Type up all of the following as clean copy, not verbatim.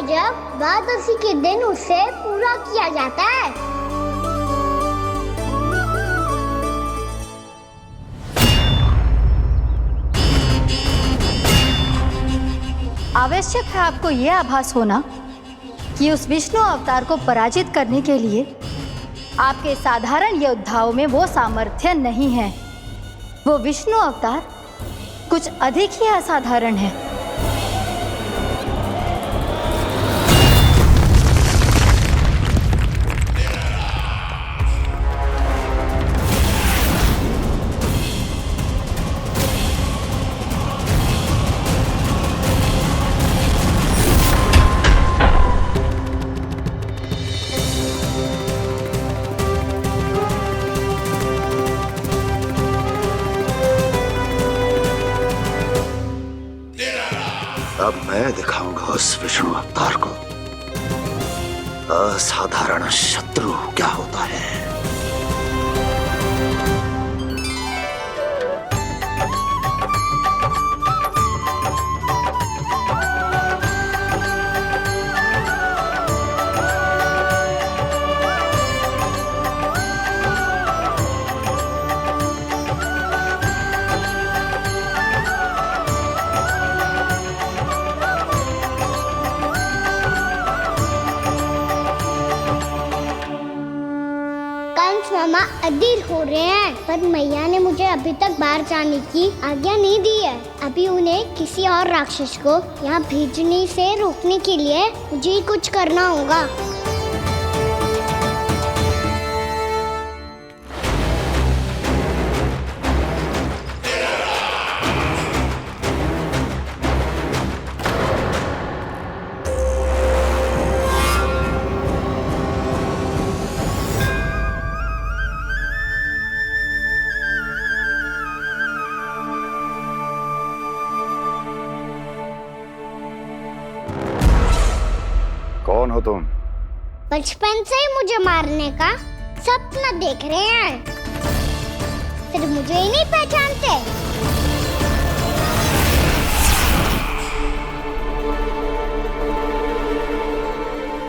जब द्वादशी के दिन उसे पूरा किया जाता है। आवश्यक है आपको यह आभास होना कि उस विष्णु अवतार को पराजित करने के लिए आपके साधारण योद्धाओं में वो सामर्थ्य नहीं है। वो विष्णु अवतार कुछ अधिक ही असाधारण है। अब मैं दिखाऊंगा उस विष्णु अवतार को असाधारण शत्रु क्या होता है। मामा अधीर हो रहे हैं, पर मैया ने मुझे अभी तक बाहर जाने की आज्ञा नहीं दी है। अभी उन्हें किसी और राक्षस को यहाँ भेजने से रोकने के लिए मुझे ही कुछ करना होगा। कौन हो तुम? बचपन से ही मुझे मारने का सपना देख रहे हैं, सिर्फ मुझे ही नहीं पहचानते।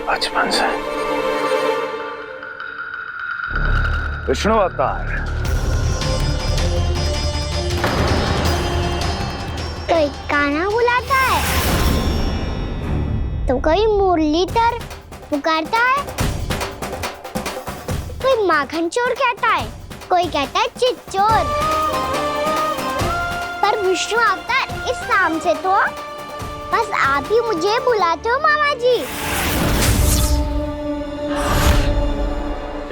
बचपन से विष्णु अवतार। कोई कान्हा बुलाता है तो कोई मुरलीधर पुकारता है, कोई माखन चोर कहता है, कोई कहता है चिच्चोर। पर विष्णु अवतार इस नाम से तो बस आप ही मुझे बुलाते हो मामा जी।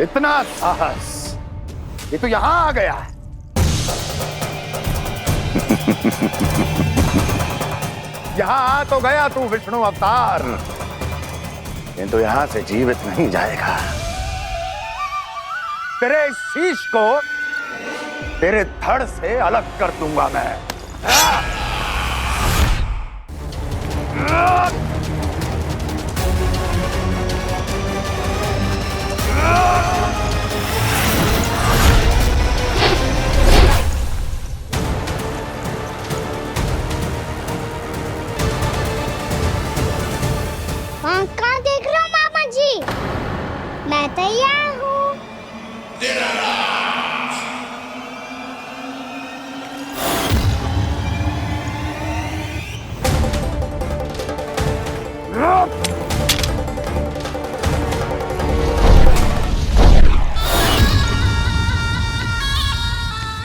इतना साहस ये तो यहाँ आ गया है। यहाँ आ तो गया तू विष्णु अवतार, किंतु यहाँ से जीवित नहीं जाएगा। तेरे इस शीश को तेरे धड़ से अलग कर दूंगा मैं। कहाँ देख रहे हो मामा जी? मैं तैयार हूँ।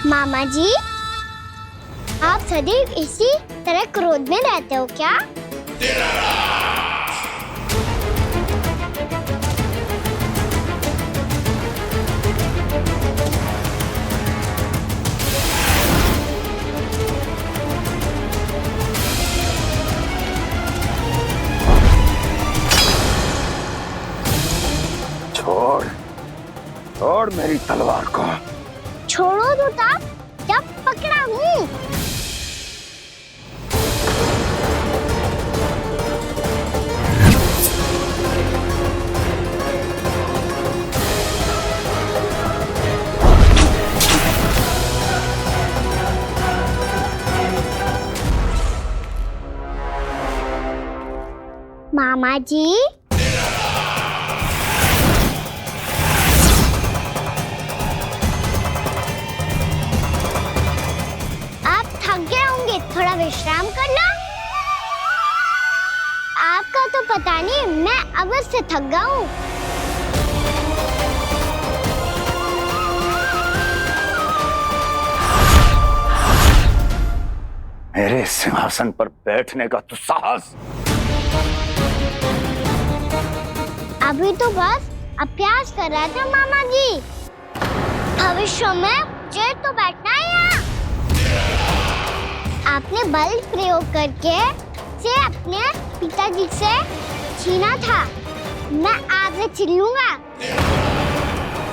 मामा जी, आप सदैव इसी तरह क्रोध में रहते हो क्या? छोड़ छोड़ मेरी तलवार को। छोड़ो तो तब जब पकड़ा हूँ। मामा जी। आप थक गए होंगे, थोड़ा विश्राम कर लो। आपका तो पता नहीं, मैं अवश्य थक गया हूँ। मेरे सिंहासन पर बैठने का तो साहस। अभी तो बस अभ्यास कर रहा था मामा जी। भविष्य में मुझे तो बैठना है यहाँ। आपने बल प्रयोग करके से अपने पिताजी से छीना था। मैं आज छीन लूंगा।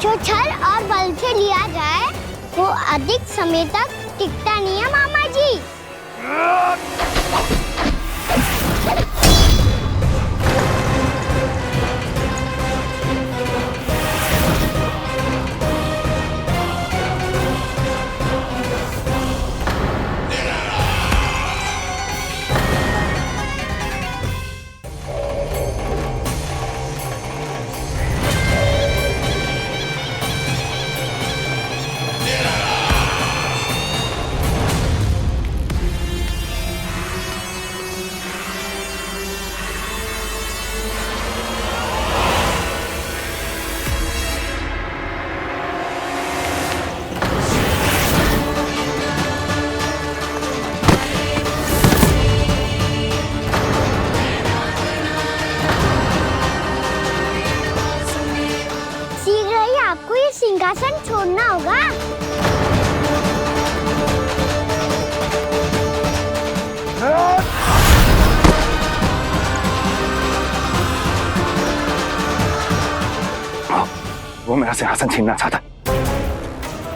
जो छल और बल से लिया जाए वो अधिक समय तक टिकता नहीं है मामा जी। शीघ्र ही आपको ये सिंहासन छोड़ना होगा। वो मेरा सिंहासन छीनना चाहता।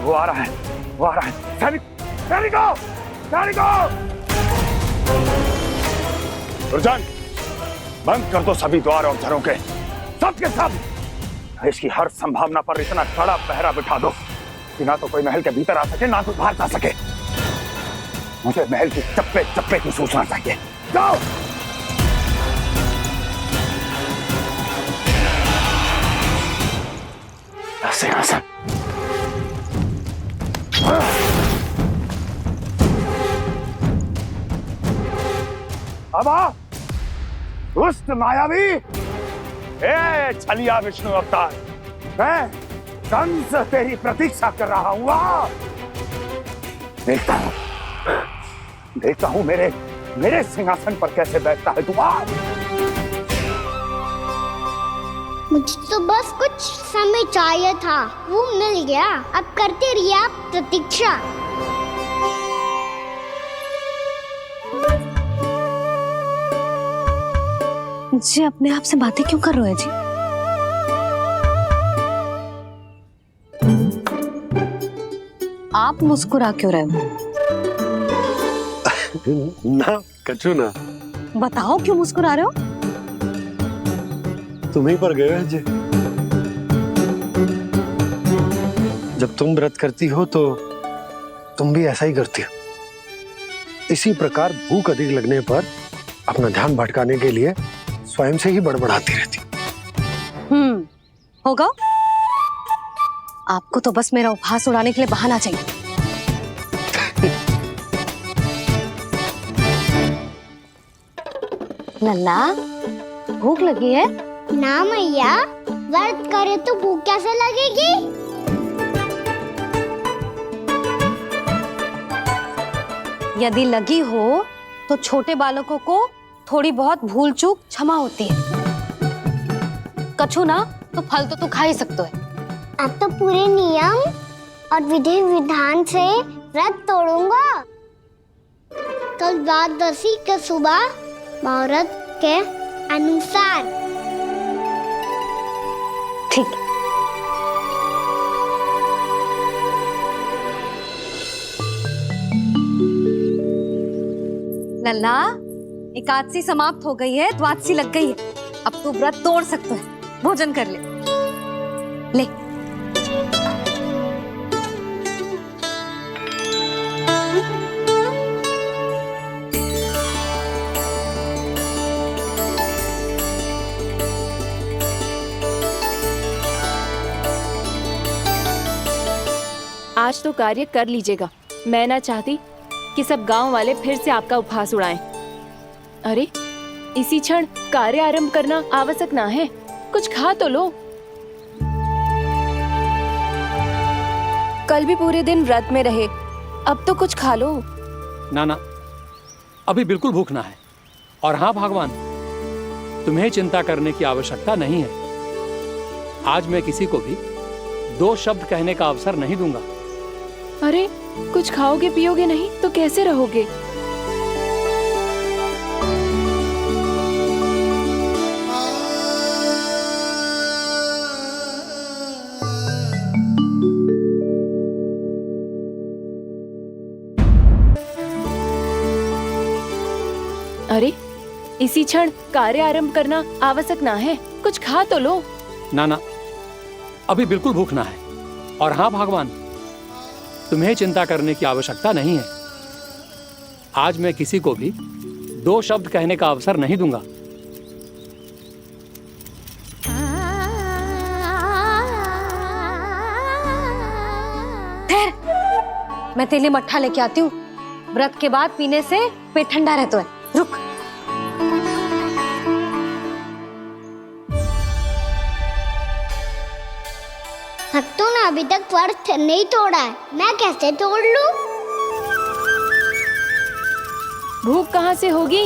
वो आ रहा है, वो आ रहा है। सैनिकों, दुर्जन, बंद कर दो सभी द्वार और झरोखे, सब के सब। इसकी हर संभावना पर इतना कड़ा पहरा बिठा दो कि ना तो कोई महल के भीतर आ सके, ना कोई बाहर जा सके। मुझे महल की चप्पे चप्पे की सूचना चाहिए। जाओ। सिंहासन। अब आ, दुष्ट मायावी, ए छलिया विष्णु अवतार, मैं कंस तेरी प्रतीक्षा कर रहा हूँ। देखता हूँ मेरे सिंहासन पर कैसे बैठता है तू। मुझे तो बस कुछ समय चाहिए था, वो मिल गया। अब करते रहिए आप प्रतीक्षा। जी अपने आप से बातें क्यों कर रहे हो जी? आप मुस्कुरा क्यों रहे हो? ना कचू ना। बताओ क्यों मुस्कुरा रहे हो? तुम्हीं पर गए हैं जी। जब तुम व्रत करती हो तो तुम भी ऐसा ही करती हो। इसी प्रकार भूख अधिक लगने पर अपना ध्यान भटकाने के लिए स्वयं से ही बड़बड़ाती रहती। होगा। आपको तो बस मेरा उपहास उड़ाने के लिए बहाना चाहिए। लल्ला, भूख लगी है? ना मैया, व्रत करे तो भूख कैसे लगेगी? यदि लगी हो तो छोटे बालकों को थोड़ी बहुत भूल चूक क्षमा होती है। कछु ना तो फल तो तू खा ही सकते है। अब तो पूरे नियम और विधि विधान से व्रत तोड़ूंगा। कल द्वादशी के सुबह मुहूर्त के अनुसार। ठीक। लल्ला, एकादशी समाप्त हो गई है, द्वादशी लग गई है। अब तू व्रत तोड़ सकते है। भोजन कर ले। ले। आज तो कार्य कर लीजिएगा। मैं ना चाहती कि सब गांव वाले फिर से आपका उपहास उड़ाएं। अरे इसी क्षण कार्य आरंभ करना आवश्यक ना है, कुछ खा तो लो। कल भी पूरे दिन व्रत में रहे, अब तो कुछ खा लो। ना ना, अभी बिल्कुल भूख ना है। और हाँ भगवान, तुम्हें चिंता करने की आवश्यकता नहीं है। आज मैं किसी को भी 2 शब्द कहने का अवसर नहीं दूंगा। अरे कुछ खाओगे पियोगे नहीं तो कैसे रहोगे? अरे इसी क्षण कार्य आरंभ करना आवश्यक ना है, कुछ खा तो लो। ना ना, अभी बिल्कुल भूख ना है। और हाँ भगवान, तुम्हें चिंता करने की आवश्यकता नहीं है। आज मैं किसी को भी 2 शब्द कहने का अवसर नहीं दूंगा। मैं तेरे लिए मट्ठा लेके आती हूँ। व्रत के बाद पीने से पेट ठंडा रहता है। रुक। भक्तों ने अभी तक व्रत नहीं तोड़ा है, मैं कैसे तोड़ लूं? भूख कहाँ से होगी?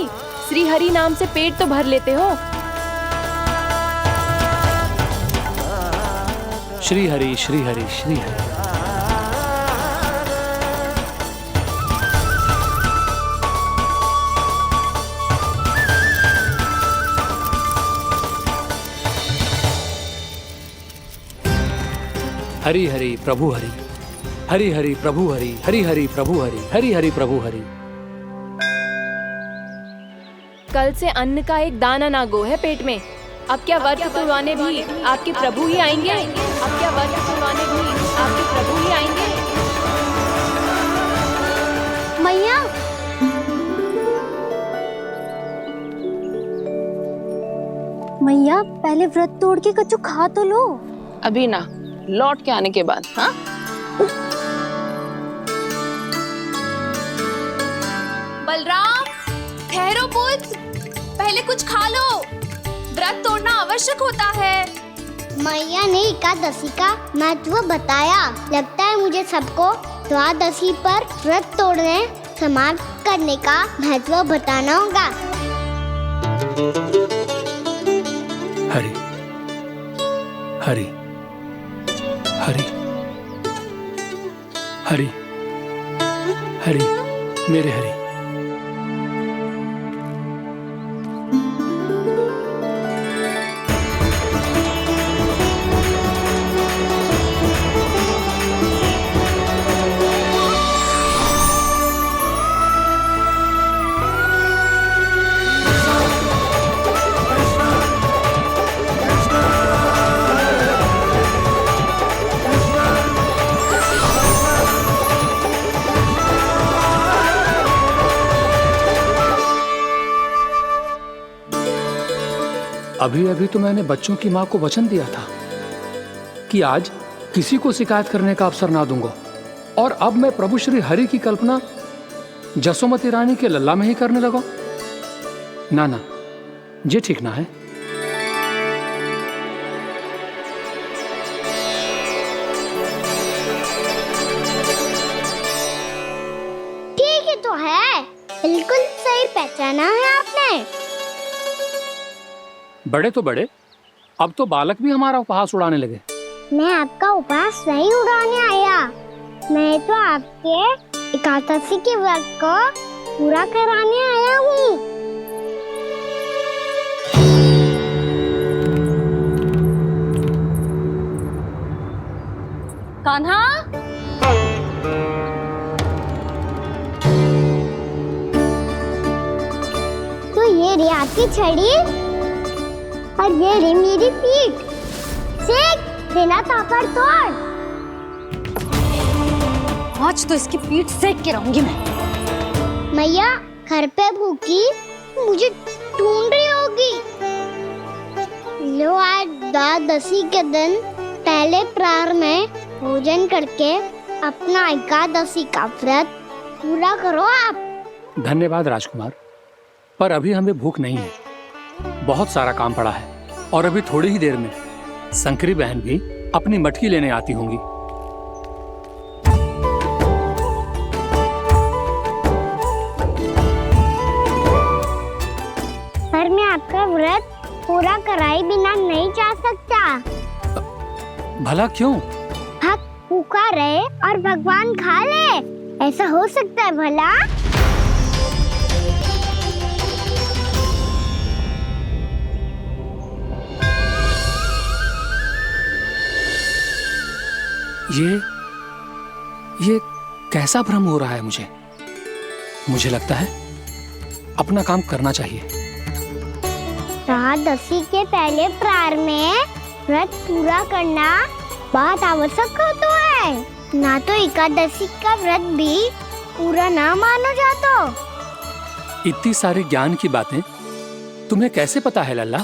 श्री हरि नाम से पेट तो भर लेते हो। श्री हरि श्री हरि श्री हरि। हरि हरि प्रभु हरि, हरि हरि प्रभु हरि, हरि हरि प्रभु हरि, हरि हरि प्रभु हरि। कल से अन्न का एक दाना ना गो है पेट में। अब क्या व्रत तुड़वाने भी आपके प्रभु ही आएंगे? अब क्या व्रत तुड़वाने भी आपके प्रभु ही आएंगे? मैया, मैया पहले व्रत तोड़ के कच्चू खा तो लो। अभी ना, लौट के आने के बाद। हाँ, बलराम ठहरो पुत्र, पहले कुछ खा लो। व्रत तोड़ना आवश्यक होता है। मैया ने एकादशी का महत्व बताया। लगता है मुझे सबको द्वादशी पर व्रत तोड़ने समाप्त करने का महत्व बताना होगा। हरि हरि हरि हरि हरि, मेरे हरि। अभी अभी तो मैंने बच्चों की माँ को वचन दिया था कि आज किसी को शिकायत करने का अवसर ना दूंगा, और अब मैं प्रभु श्री हरि की कल्पना जसोमती रानी के लल्ला में ही करने लगा। ना ना, ये ठीक ना है। ठीक ही तो है, बिल्कुल सही पहचाना है आपने। बड़े तो बड़े, अब तो बालक भी हमारा उपहास उड़ाने लगे। मैं आपका उपहास नहीं उड़ाने आया, मैं तो आपके एकादशी के व्रत को पूरा कराने आया हूँ। कान्हा, तो ये रही आपकी छड़ी और ये रही मेरी पीठ। सेक बिना तापड़ तोड़। आज तो इसकी पीठ सेक के रहूंगी मैं। मैया घर पे भूखी मुझे ढूंढ रही होगी। लो, आज द्वादशी के दिन पहले प्रहर में भोजन करके अपना एकादशी का व्रत पूरा करो आप। धन्यवाद राजकुमार, पर अभी हमें भूख नहीं है। बहुत सारा काम पड़ा है और अभी थोड़ी ही देर में शंकरी बहन भी अपनी मटकी लेने आती होंगी। पर मैं आपका व्रत पूरा कराए बिना नहीं जा सकता। भला क्यों? भक्त भूखा रहे और भगवान खा ले, ऐसा हो सकता है भला? ये कैसा भ्रम हो रहा है मुझे लगता है अपना काम करना चाहिए। एकादशी के पहले प्रार में व्रत पूरा करना बहुत आवश्यक होता है, ना तो एकादशी का व्रत भी पूरा ना मानो जातो। इतनी सारी ज्ञान की बातें तुम्हें कैसे पता है लल्ला?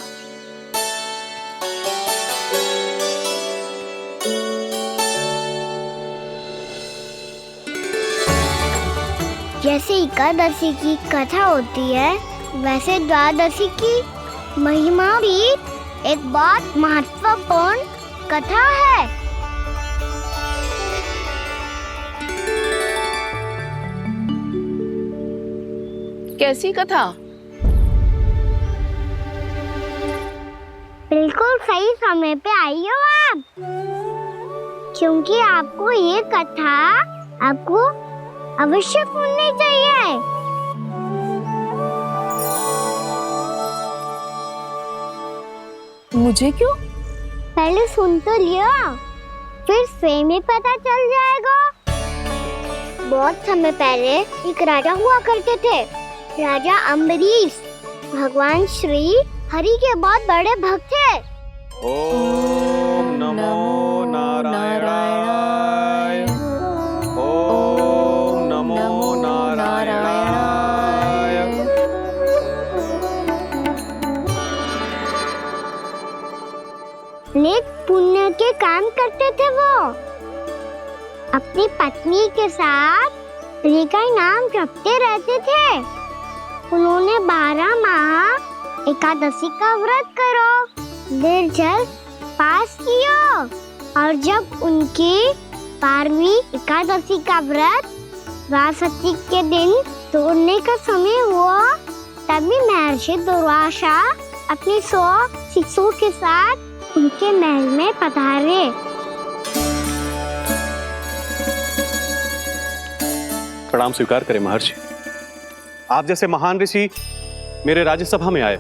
जैसे एकादशी की कथा होती है, वैसे द्वादशी की महिमा भी एक बहुत महत्वपूर्ण कथा है। कैसी कथा? बिल्कुल सही समय पे आई हो आप, क्योंकि आपको ये कथा आपको अवश्य सुननी चाहिए। मुझे क्यों? पहले सुन तो लिया, फिर स्वयं ही पता चल जाएगा। बहुत समय पहले एक राजा हुआ करते थे, राजा अम्बरीश। भगवान श्री हरि के बहुत बड़े भक्त थे। ओम नमो नारायणाय। ओम नमो नारायणाय। नेक पुण्य के काम करते थे वो। अपनी पत्नी के साथ हरि का नाम जपते रहते थे। उन्होंने 12 माह एकादशी का व्रत करो निर्जल पास किया, और जब उनकी 12वीं एकादशी का व्रत द्वादशी के दिन तोड़ने का समय हुआ, तभी महर्षि दुर्वासा अपनी 100 शिष्यों के साथ उनके महल में पधारे। प्रणाम स्वीकार करें महर्षि। आप जैसे महान ऋषि मेरे राज्यसभा में आए,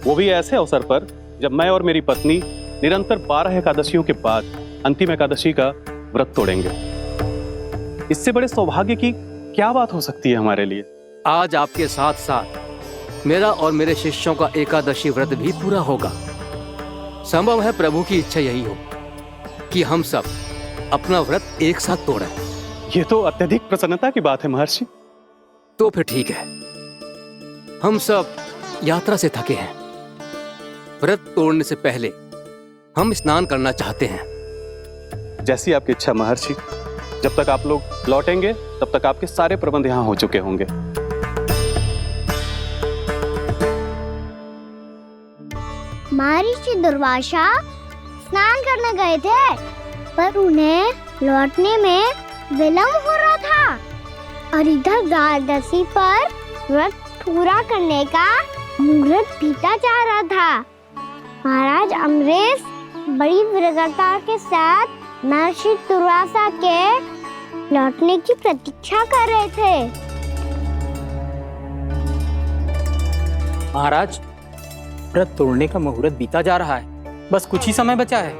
वो भी ऐसे अवसर पर जब मैं और मेरी पत्नी निरंतर 12 एकादशियों के बाद अंतिम एकादशी का व्रत तोड़ेंगे। इससे बड़े सौभाग्य की क्या बात हो सकती है हमारे लिए? आज आपके साथ साथ मेरा और मेरे शिष्यों का एकादशी व्रत भी पूरा होगा। संभव है प्रभु की इच्छा यही हो कि हम सब अपना व्रत एक साथ तोड़ें। ये तो अत्यधिक प्रसन्नता की बात है महर्षि। तो फिर ठीक है, हम सब यात्रा से थके हैं। व्रत तोड़ने से पहले हम स्नान करना चाहते हैं। जैसी आपकी इच्छा महर्षि। जब तक आप लोग लौटेंगे तब तक आपके सारे प्रबंध यहाँ हो चुके होंगे। महर्षि दुर्वासा स्नान करने गए थे, पर उन्हें लौटने में विलंब हो रहा था, और इधर द्वादशी पर व्रत पूरा करने का मुहूर्त बीता जा रहा था। महाराज अम्बरीश बड़ी विरगता के साथ महर्षि दुर्वासा के लौटने की प्रतीक्षा कर रहे थे। महाराज, व्रत तोड़ने का मुहूर्त बीता जा रहा है, बस कुछ ही समय बचा है।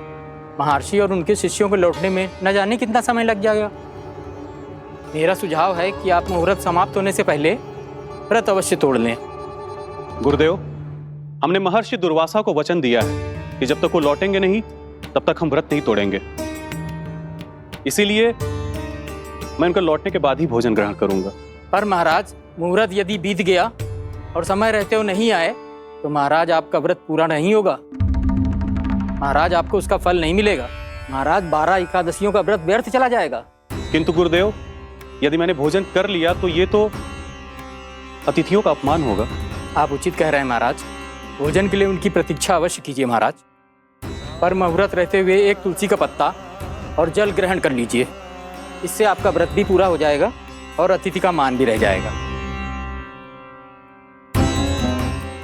महर्षि और उनके शिष्यों को लौटने में न जाने कितना समय लग जाएगा। मेरा सुझाव है कि आप मुहूर्त समाप्त होने से पहले व्रत अवश्य तोड़ लें। गुरुदेव, हमने महर्षि दुर्वासा को वचन दिया है कि जब तक वो लौटेंगे नहीं तब तक हम व्रत नहीं तोड़ेंगे। इसीलिए मैं उनके लौटने के बाद ही भोजन ग्रहण करूंगा। पर महाराज, मुहूर्त यदि बीत गया और समय रहते हुए नहीं आए तो महाराज आपका व्रत पूरा नहीं होगा। महाराज, आपको उसका फल नहीं मिलेगा। महाराज, 12 एकादशियों का व्रत व्यर्थ चला जाएगा। किंतु गुरुदेव, यदि मैंने भोजन कर लिया तो ये तो अतिथियों का अपमान होगा। आप उचित कह रहे हैं महाराज। भोजन के लिए उनकी प्रतीक्षा अवश्य कीजिए महाराज, पर मुहूर्त रहते हुए एक तुलसी का पत्ता और जल ग्रहण कर लीजिए। इससे आपका व्रत भी पूरा हो जाएगा और अतिथि का मान भी रह जाएगा।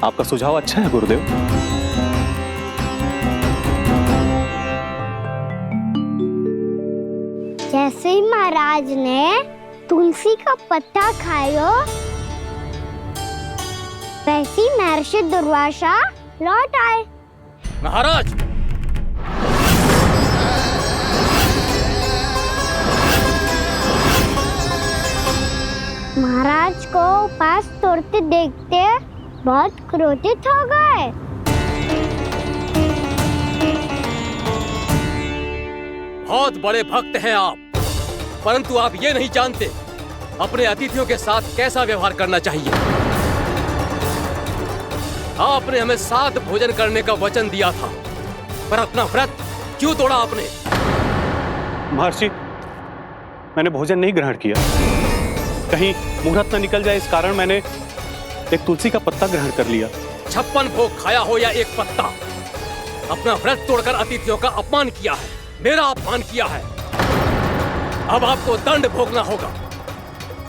आपका सुझाव अच्छा है गुरुदेव। जैसे ही महाराज ने तुलसी का पत्ता खायो, वैसे ही महर्षि दुर्वासा लौट आए। महाराज, महाराज को उपास तोड़ते देखते बहुत क्रोधित हो गए। बहुत बड़े भक्त हैं आप, परंतु आप ये नहीं जानते अपने अतिथियों के साथ कैसा व्यवहार करना चाहिए। आपने हमें साथ भोजन करने का वचन दिया था, पर अपना व्रत क्यों तोड़ा आपने? महर्षि, मैंने भोजन नहीं ग्रहण किया। कहीं मुहूर्त न निकल जाए, इस कारण मैंने एक तुलसी का पत्ता ग्रहण कर लिया। 56 भोग खाया हो या एक पत्ता, अपना व्रत तोड़कर अतिथियों का अपमान किया है, मेरा अपमान किया है। अब आपको दंड भोगना होगा,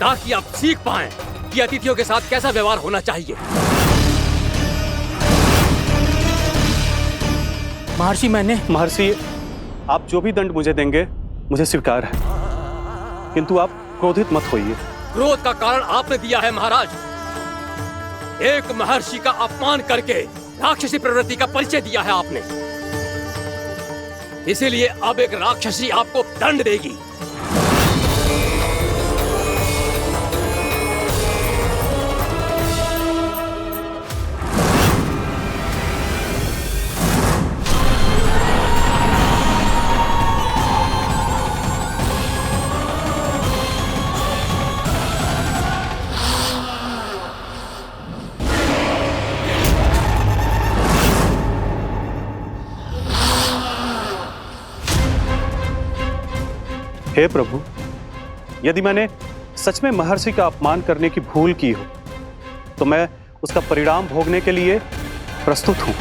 ताकि आप सीख पाएं कि अतिथियों के साथ कैसा व्यवहार होना चाहिए। महर्षि, आप जो भी दंड मुझे देंगे मुझे स्वीकार है, किंतु आप क्रोधित मत होइए। क्रोध का कारण आपने दिया है महाराज। एक महर्षि का अपमान करके राक्षसी प्रवृत्ति का परिचय दिया है आपने, इसीलिए अब एक राक्षसी आपको दंड देगी। हे प्रभु, यदि मैंने सच में महर्षि का अपमान करने की भूल की हो तो मैं उसका परिणाम भोगने के लिए प्रस्तुत हूं।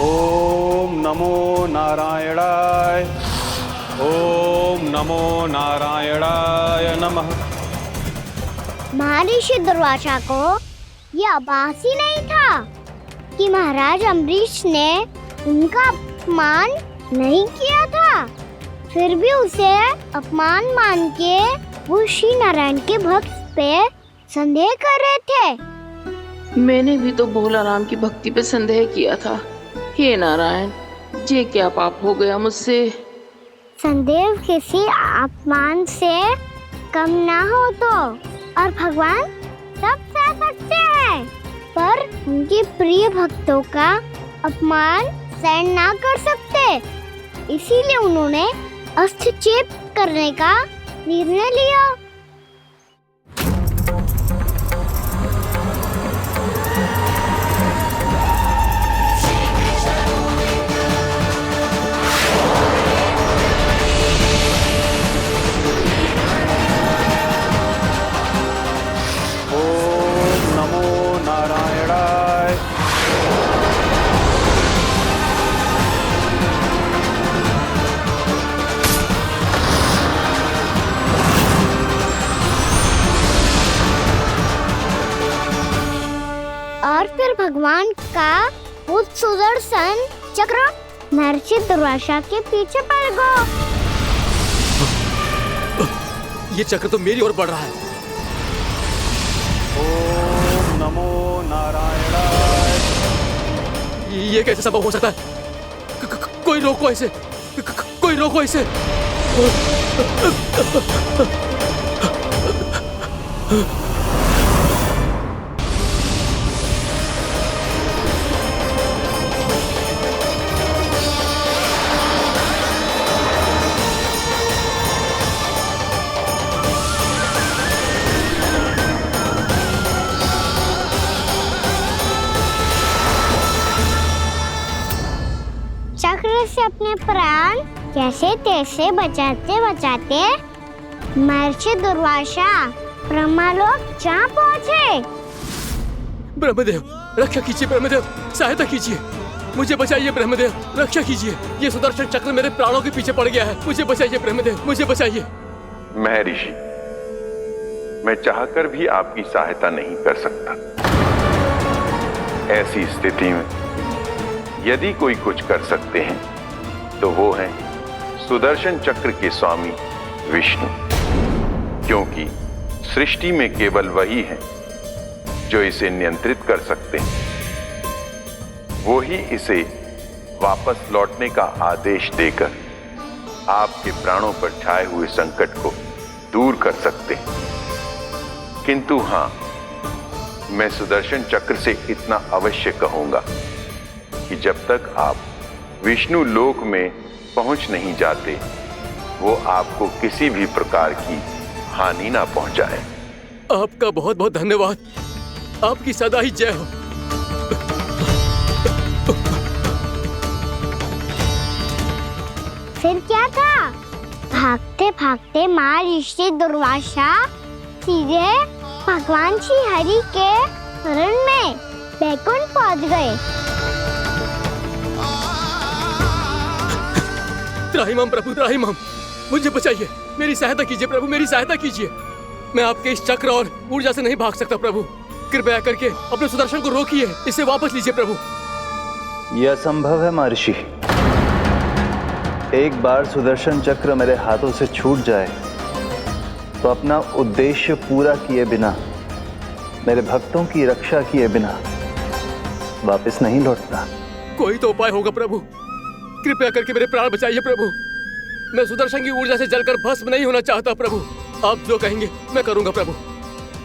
ओम नमो नारायणाय, ओम नमो नारायणाय नमः। महर्षि दुर्वासा को यह आभास ही नहीं था कि महाराज अम्बरीश ने उनका अपमान नहीं किया था। फिर भी उसे अपमान मान के वो श्री नारायण के भक्त पे संदेह कर रहे थे। मैंने भी तो भोला राम की भक्ति पे संदेह किया था। हे नारायण, ये क्या पाप हो गया मुझसे? संदेह किसी अपमान से कम ना हो तो, और भगवान सब सह सकते हैं, पर उनके प्रिय भक्तों का अपमान सहन ना कर सकते। इसीलिए उन्होंने अस्थिचेप करने का निर्णय लिया। ओम नमो नारायणाय। और फिर भगवान का वो सुदर्शन चक्र महर्षि दुर्वासा के पीछे पड़ गया। ये चक्र तो मेरी ओर बढ़ रहा है। ओम नमो नारायणाय। ये कैसे संभव हो सकता है? कोई रोको इसे, कोई रोको इसे। चक्र से अपने प्राण जैसे तैसे बचाते बचाते महर्षि दुर्वासा ब्रह्मलोक जहाँ पहुँचे। ब्रह्मदेव रक्षा कीजिए, ब्रह्मदेव सहायता कीजिए, मुझे बचाइए ब्रह्मदेव, रक्षा कीजिए। ये सुदर्शन चक्र मेरे प्राणों के पीछे पड़ गया है, मुझे बचाइए ब्रह्मदेव, मुझे बचाइए। महर्षि, मैं चाहकर भी आपकी सहायता नहीं कर सकता। ऐसी स्थिति में यदि कोई कुछ कर सकते हैं तो वो हैं सुदर्शन चक्र के स्वामी विष्णु, क्योंकि सृष्टि में केवल वही है जो इसे नियंत्रित कर सकते हैं। वो ही इसे वापस लौटने का आदेश देकर आपके प्राणों पर छाए हुए संकट को दूर कर सकते हैं। किंतु हां, मैं सुदर्शन चक्र से इतना अवश्य कहूंगा कि जब तक आप विष्णु लोक में पहुंच नहीं जाते, वो आपको किसी भी प्रकार की हानि ना पहुंचाए। आपका बहुत बहुत धन्यवाद, आपकी सदा ही जय हो। फिर क्या था? भागते भागते महर्षि दुर्वासा सीधे भगवान श्री हरि के शरण में बैकुंठ पहुंच गए। त्राहिमाम प्रभु, त्राहिमाम, मुझे बचाइए, मेरी सहायता कीजिए प्रभु, मेरी सहायता कीजिए। मैं आपके इस चक्र और ऊर्जा से नहीं भाग सकता प्रभु, कृपया करके अपने सुदर्शन को रोकिए, इसे वापस लीजिए प्रभु। यह असंभव है महर्षि। एक बार सुदर्शन चक्र मेरे हाथों से छूट जाए तो अपना उद्देश्य पूरा किए बिना, मेरे भक्तों की रक्षा किए बिना वापस नहीं लौटता। कोई तो उपाय होगा प्रभु, कृपया करके मेरे प्राण बचाइए प्रभु। मैं सुदर्शन की ऊर्जा से जलकर भस्म नहीं होना चाहता प्रभु। आप जो कहेंगे मैं करूंगा प्रभु,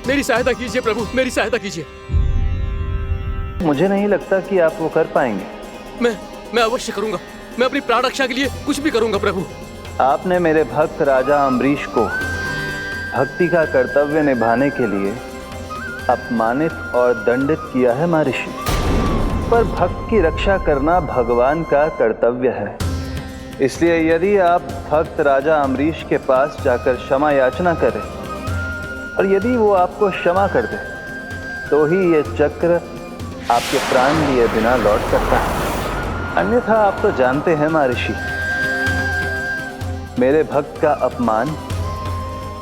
मेरी सहायता कीजिए प्रभु, मेरी सहायता कीजिए। मुझे नहीं लगता कि आप वो कर पाएंगे। मैं अवश्य करूंगा, मैं अपनी प्राण रक्षा के लिए कुछ भी करूंगा प्रभु। आपने मेरे भक्त राजा अम्बरीश को भक्ति का कर्तव्य निभाने के लिए अपमानित और दंडित किया है महर्षि, पर भक्त की रक्षा करना भगवान का कर्तव्य है। इसलिए यदि आप भक्त राजा अम्बरीश के पास जाकर क्षमा याचना करें और यदि वो आपको क्षमा कर दे तो ही ये चक्र आपके प्राण लिए बिना लौट सकता है। अन्यथा आप तो जानते हैं महर्षि, मेरे भक्त का अपमान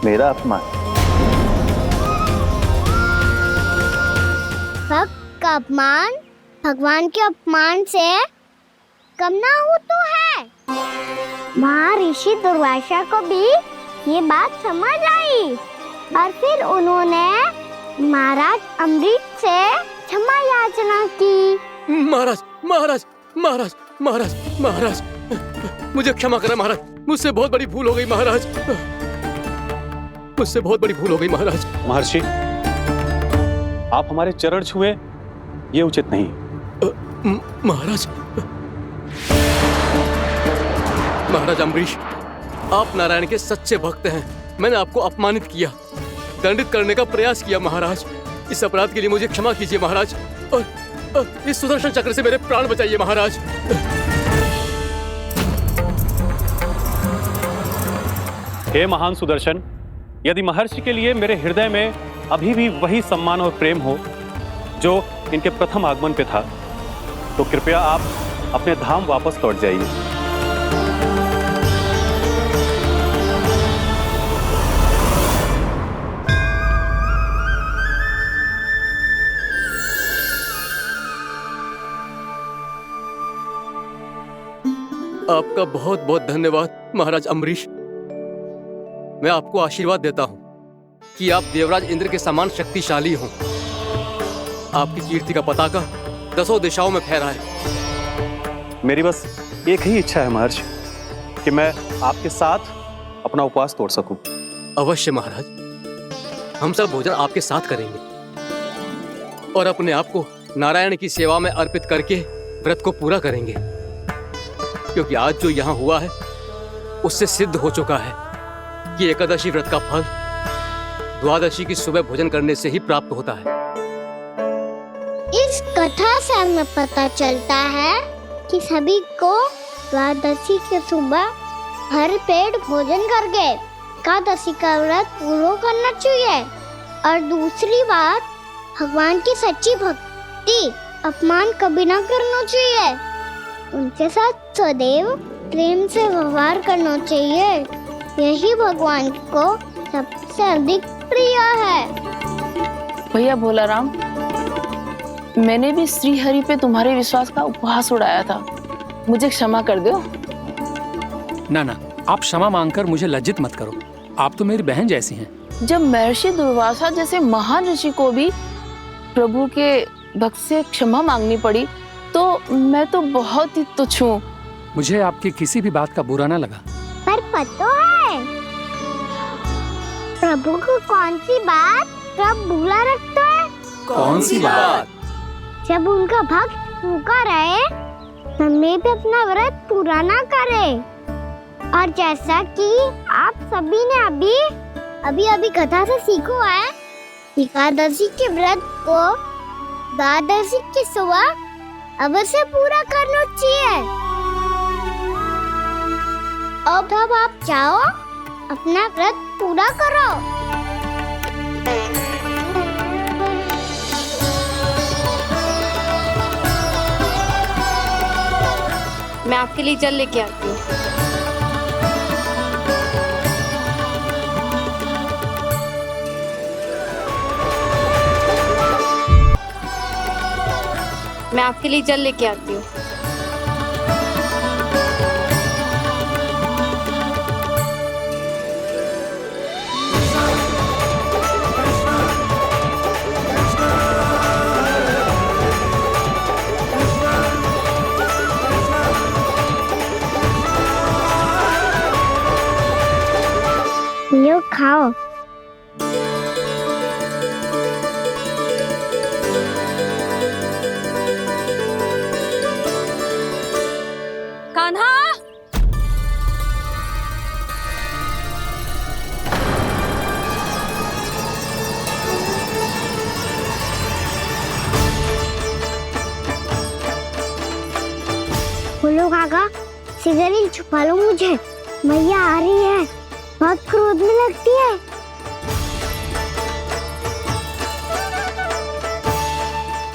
मेरा अपमान। भक्त का अपमान भगवान के अपमान से कम ना हो तो है। महर्षि दुर्वासा को भी ये बात समझ आई और फिर उन्होंने महाराज अम्बरीश से क्षमा याचना की। महाराज महाराज महाराज महाराज महाराज, मुझे क्षमा करें महाराज, मुझसे बहुत बड़ी भूल हो गई महाराज, मुझसे बहुत बड़ी भूल हो गई महाराज। महर्षि, आप हमारे चरण छुए ये उचित नहीं। महाराज, महाराज अम्बरीश, आप नारायण के सच्चे भक्त हैं। मैंने आपको अपमानित किया, दंडित करने का प्रयास किया महाराज। इस अपराध के लिए मुझे क्षमा कीजिए महाराज, और इस सुदर्शन चक्र से मेरे प्राण बचाइए महाराज। हे महान सुदर्शन, यदि महर्षि के लिए मेरे हृदय में अभी भी वही सम्मान और प्रेम हो जो इनके प्रथम आगमन पे था, तो कृपया आप अपने धाम वापस लौट जाइए। आपका बहुत बहुत धन्यवाद महाराज अम्बरीश। मैं आपको आशीर्वाद देता हूं कि आप देवराज इंद्र के समान शक्तिशाली हों। आपकी कीर्ति का पताका 10 दिशाओं में फहराए। मेरी बस एक ही इच्छा है महर्षि, कि मैं आपके साथ अपना उपवास तोड़ सकूं। अवश्य महाराज, हम सब भोजन आपके साथ करेंगे और अपने आप को नारायण की सेवा में अर्पित करके व्रत को पूरा करेंगे, क्योंकि आज जो यहाँ हुआ है उससे सिद्ध हो चुका है कि एकादशी व्रत का फल द्वादशी की सुबह भोजन करने से ही प्राप्त होता है। इस कथा से हमें पता चलता है कि सभी को द्वादशी की सुबह हर पेट भोजन करके एकादशी का व्रत पूरा करना चाहिए। और दूसरी बात, भगवान की सच्ची भक्ति अपमान कभी ना करना चाहिए। उनके साथ सदैव प्रेम से व्यवहार करना चाहिए। यही भगवान को सबसे अधिक प्रिय है। भैया भोला राम, मैंने भी श्री हरि पे तुम्हारे विश्वास का उपहास उड़ाया था, मुझे क्षमा कर दो। ना ना, आप क्षमा मांगकर मुझे लज्जित मत करो, आप तो मेरी बहन जैसी हैं। जब महर्षि दुर्वासा जैसे महान ऋषि को भी प्रभु के भक्त से क्षमा मांगनी पड़ी, तो मैं तो बहुत ही तुच्छ हूँ। मुझे आपकी किसी भी बात का बुरा ना लगा। पर पता है प्रभु को कौन सी बात कब बुरा रखता है? कौन सी बात? जब उनका भक्त भूखा रहे, समय पे अपना व्रत पूरा ना करे। और जैसा कि आप सभी ने अभी कथा से सीखो है, एकादशी के व्रत को द्वादशी की सुबह अवश्य पूरा करना चाहिए। अब आप जाओ, अपना व्रत पूरा करो। मैं आपके लिए जल लेके आती हूँ। मैं आपके लिए जल लेके आती हूँ। लो खाओ। कान्हा, बोलो काका, सिगरेट छुपा लो मुझे, मैया आ रही है, बहुत क्रोध में लगती है।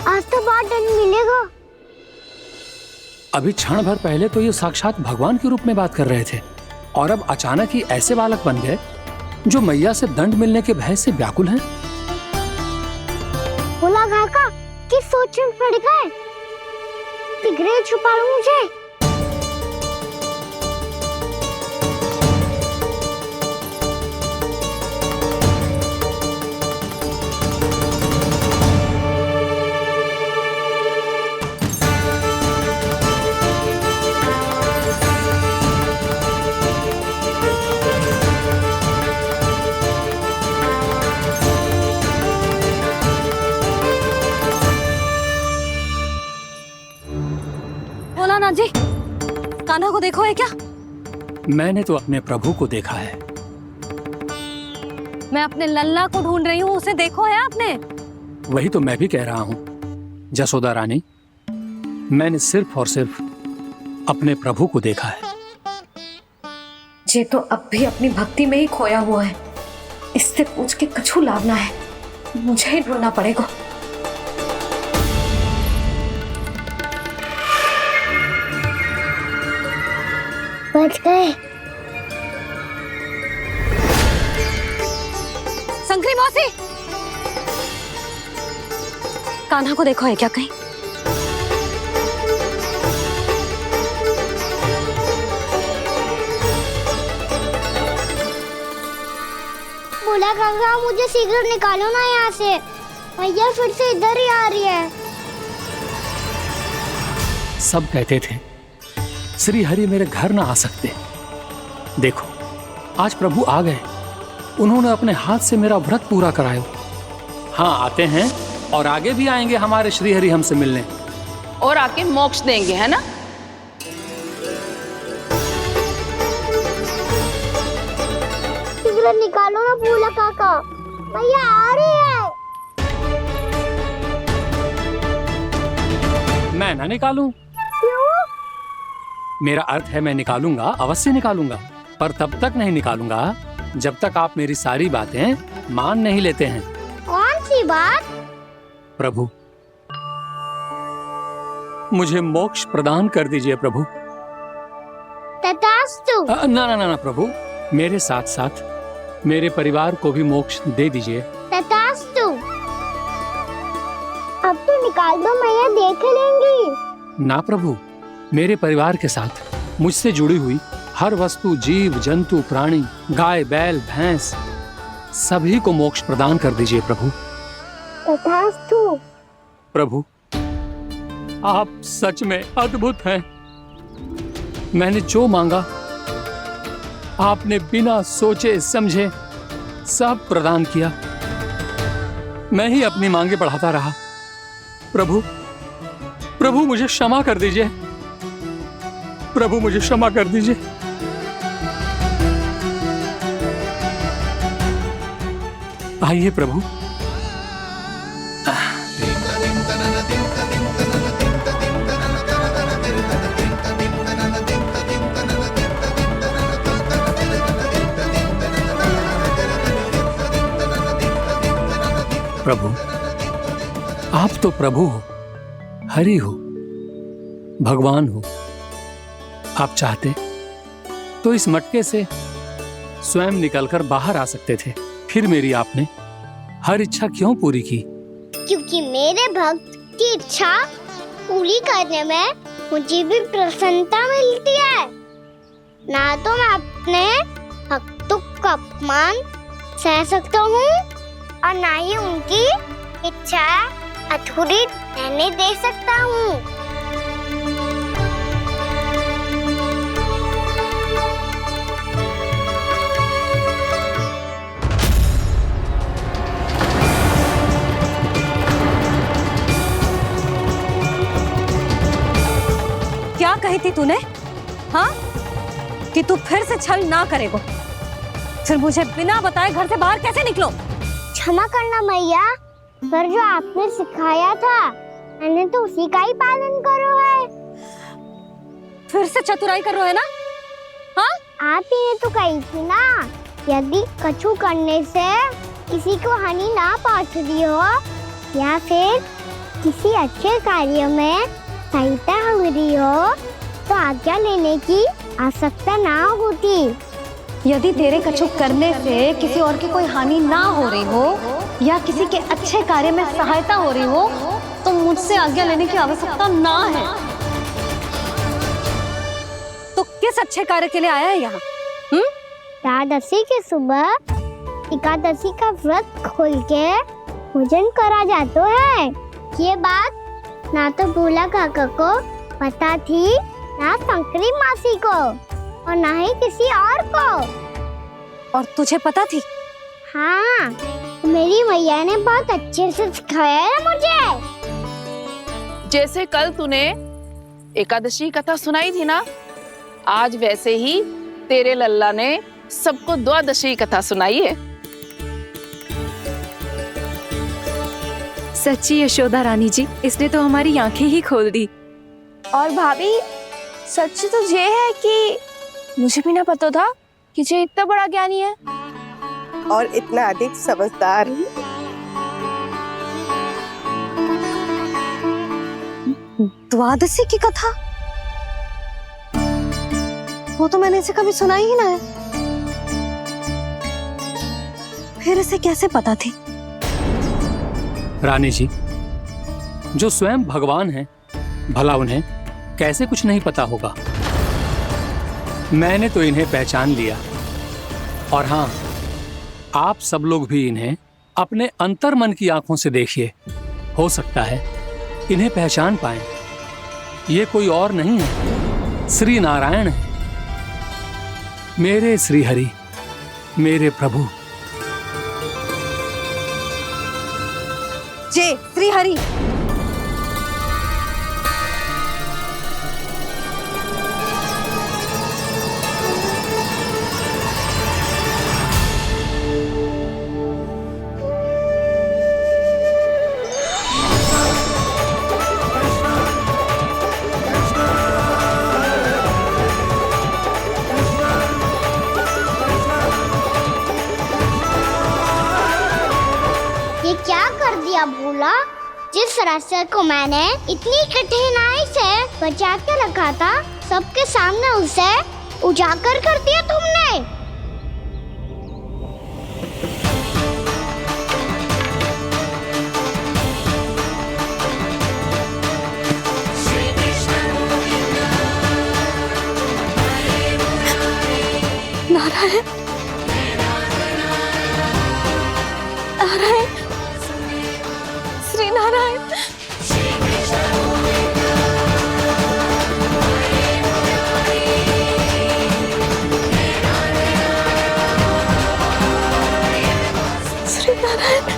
आज तो बहुत दंड मिलेगा। अभी क्षण भर पहले तो ये साक्षात भगवान के रूप में बात कर रहे थे, और अब अचानक ही ऐसे बालक बन गए जो मैया से दंड मिलने के भय से व्याकुल हैं। बोला काका, किस सोच में पड़ गए? सिगरेट छुपा लो मुझे। भोलानाथ जी, कान्हा को देखो है क्या? मैंने तो अपने प्रभु को देखा है। मैं अपने लल्ला को ढूंढ रही हूँ, उसे देखो है आपने? वही तो मैं भी कह रहा हूँ जसोदा रानी, मैंने सिर्फ और सिर्फ अपने प्रभु को देखा है। ये तो अब भी अपनी भक्ति में ही खोया हुआ है, इससे पूछ के कछु लाभ ना है, मुझे ही ढूंढना पड़ेगा। बच गए। शंकरी मौसी, कान्हा को देखो है क्या कहीं? बोला काका, मुझे सिगरेट निकालो ना यहाँ से, भैया फिर से इधर ही आ रही है। सब कहते थे श्री हरि मेरे घर ना आ सकते, देखो आज प्रभु आ गए, उन्होंने अपने हाथ से मेरा व्रत पूरा कराया। हाँ, आते हैं और आगे भी आएंगे हमारे श्री हरि हमसे मिलने, और आके मोक्ष देंगे, है ना? सिगरेट निकालो ना बोला काका, भैया आ रही है। मैं ना निकालूं? क्यों? मेरा अर्थ है मैं निकालूंगा, अवश्य निकालूंगा। पर तब तक नहीं निकालूंगा जब तक आप मेरी सारी बातें मान नहीं लेते हैं। कौन सी बात? प्रभु, मुझे मोक्ष प्रदान कर दीजिए प्रभु। तथास्तु। ना ना ना प्रभु, मेरे साथ साथ मेरे परिवार को भी मोक्ष दे दीजिए। तथास्तु। अब तो निकाल दो, मैया देख लेंगी। ना प्रभु, मेरे परिवार के साथ मुझसे जुड़ी हुई हर वस्तु, जीव जंतु, प्राणी, गाय बैल भैंस, सभी को मोक्ष प्रदान कर दीजिए प्रभु। तथास्तु। प्रभु, आप सच में अद्भुत हैं। मैंने जो मांगा आपने बिना सोचे समझे सब प्रदान किया। मैं ही अपनी मांगे बढ़ाता रहा। प्रभु, प्रभु मुझे क्षमा कर दीजिए। प्रभु मुझे क्षमा कर दीजिए। आइए प्रभु। प्रभु, आप तो प्रभु हो, हरि हो, भगवान हो। आप चाहते तो इस मटके से स्वयं निकलकर बाहर आ सकते थे, फिर मेरी आपने हर इच्छा क्यों पूरी की? क्योंकि मेरे भक्त की इच्छा पूरी करने में मुझे भी प्रसन्नता मिलती है। ना तो मैं अपने भक्तों का अपमान सह सकता हूँ और ना ही उनकी इच्छा अधूरी रहने दे सकता हूँ। क्या कही थी तूने? हाँ, कि तू फिर से छल ना करेगा। फिर मुझे बिना बताए घर से बाहर कैसे निकलो? क्षमा करना मैया, पर जो आपने सिखाया था मैंने तो उसी का ही पालन करो है। फिर से चतुराई कर रहे हो है ना? हाँ, आप ही ने तो कही थी ना, यदि कछु करने से किसी को हानि ना पहुंचती हो या फिर किसी अच्छे कार्य में सहायता हो रही हो तो आज्ञा लेने की आवश्यकता ना होती। यदि तेरे कछु करने से किसी और की कोई हानि ना हो रही हो या किसी के अच्छे कार्य में सहायता हो रही हो तो मुझसे आज्ञा लेने की आवश्यकता ना है। तो किस अच्छे कार्य के लिए आया है यहाँ? द्वादशी के सुबह एकादशी का व्रत खोल के पूजन करा जाता है। ये बात ना तो भोला काका को पता थी, ना शंकरी मासी को और ना ही किसी और को। और तुझे पता थी? हाँ, मेरी मैया ने बहुत अच्छे से सिखाया है मुझे। जैसे कल तूने एकादशी कथा सुनाई थी ना, आज वैसे ही तेरे लल्ला ने सबको द्वादशी कथा सुनाई है। सच्ची यशोदा रानी जी, इसने तो हमारी आंखें ही खोल दी। और भाभी, सच तो ये है कि मुझे भी ना पता था कि ये इतना बड़ा ज्ञानी है और इतना अधिक समझदार। द्वादशी की कथा? वो तो मैंने इसे कभी सुना ही ना है। फिर इसे कैसे पता थी? रानी जी, जो स्वयं भगवान हैं, भला उन्हें कैसे कुछ नहीं पता होगा? मैंने तो इन्हें पहचान लिया। और हाँ, आप सब लोग भी इन्हें अपने अंतर मन की आंखों से देखिए, हो सकता है इन्हें पहचान पाएं। ये कोई और नहीं है, श्री नारायण है, मेरे श्री हरि, मेरे प्रभु। जय श्री हरि। जिस रास्ते को मैंने इतनी कठिनाई से बचा के रखा था, सबके सामने उसे उजागर कर दिया तुमने। नारायण, नारायण, श्री नारायण। श्री नारायण।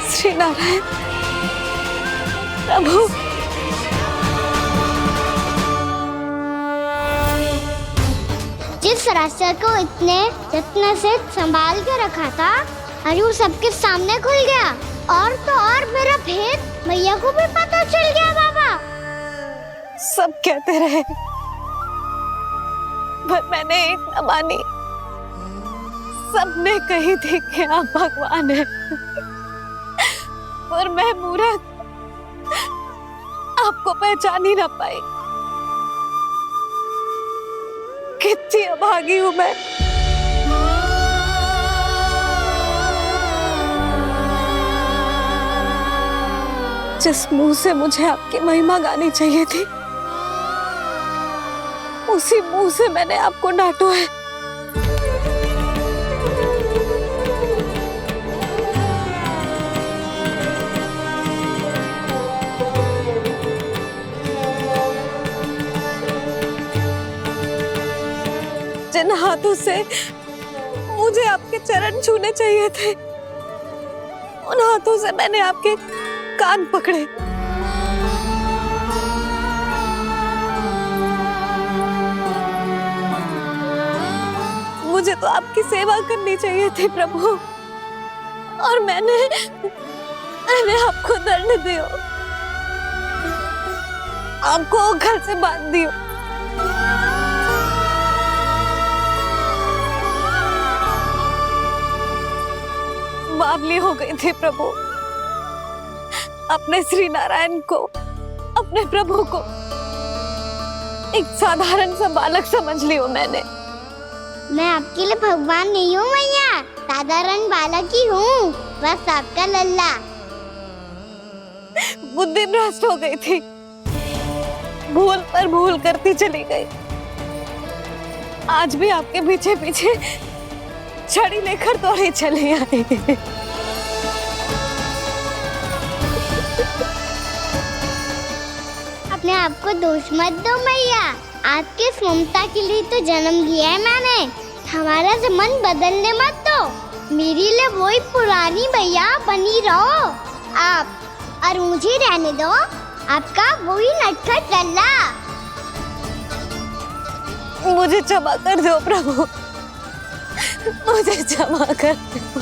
श्री नारायण प्रभु। जिस रास्ते को इतने जत्न से संभाल के रखा था, आज वो सबके सामने खुल गया। और तो और मेरा भेद मैया को भी पता चल गया। बाबा सब कहते रहे, पर मैंने एक न मानी। सबने कही थी कि आप भगवान हैं, पर मैं मूर्ख आपको पहचान ही ना पाई। कितनी अभागी हूं मैं। जिस मुंह से मुझे आपकी महिमा गानी चाहिए थी, उसी मुंह से मैंने आपको डांटा है। जिन हाथों से मुझे आपके चरण छूने चाहिए थे, उन हाथों से मैंने आपके कान पकड़े। मुझे तो आपकी सेवा करनी चाहिए थी प्रभु, और मैंने आपको दंड दियो, आपको घर से बांध दियो। बावली हो गई थी प्रभु। अपने श्री नारायण को, अपने प्रभु को एक साधारण सा बालक समझ लियो मैंने। मैं आपके लिए भगवान नहीं हूँ मैया, साधारण बालक ही हूँ, बस आपका लल्ला। बुद्धि भ्रष्ट हो गई थी, भूल पर भूल करती चली गई। आज भी आपके पीछे पीछे छड़ी लेकर दौड़े चले आए। अपने आप को दोष मत दो मैया, आपके ममता के लिए तो जन्म लिया है मैंने। हमारा मन बदलने मत दो। मेरे लिए वही पुरानी मैया बनी रहो आप, और मुझे रहने दो आपका वही नटखट लल्ला। मुझे क्षमा कर दो प्रभु, मुझे क्षमा कर दो।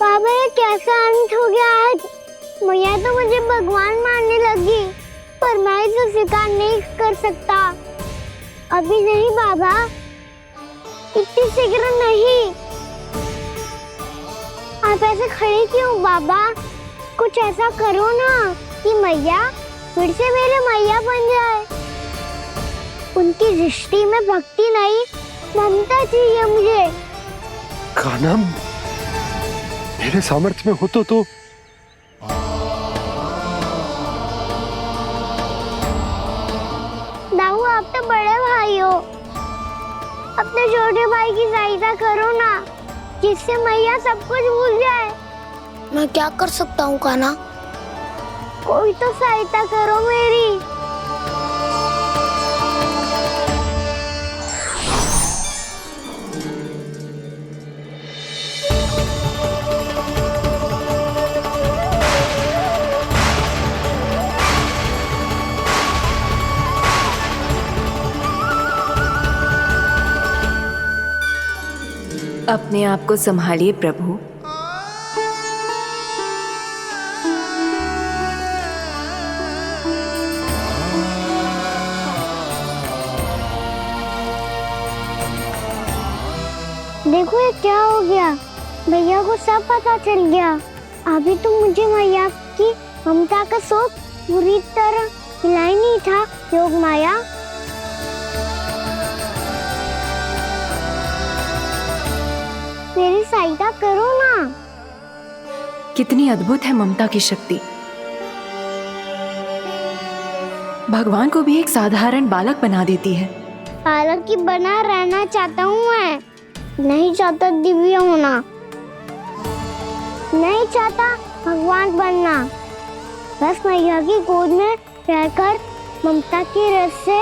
बाबा ये कैसा अंत हो गया आज? मैया तो मुझे भगवान मानने लगी, पर मैं इसे स्वीकार नहीं कर सकता। अभी नहीं बाबा, इतनी शीघ्र नहीं। आप ऐसे खड़े क्यों बाबा? कुछ ऐसा करो ना कि मैया फिर से मेरे मैया बन जाए। उनकी दृष्टि में भक्ति नहीं, ममता चाहिए मुझे। कान्हा, मेरे सामर्थ्य में हो तो दाऊ, आप तो बड़े भाई हो, अपने छोटे भाई की सहायता करो ना, जिससे मैया सब कुछ भूल जाए। मैं क्या कर सकता हूँ कान्हा? कोई तो सहायता करो मेरी। अपने आप को संभालिए प्रभु। देखो ये क्या हो गया, भैया को सब पता चल गया। अभी तो मुझे मैया की ममता का शौक पूरी तरह हिला ही नहीं था। योग माया, मेरी सहायता करो ना। कितनी अद्भुत है ममता की शक्ति। भगवान को भी एक साधारण बालक बना देती है। बालक की बना रहना चाहता हूँ मैं, नहीं चाहता दिव्य होना, नहीं चाहता भगवान बनना। बस मैया की गोद में रहकर ममता की रस से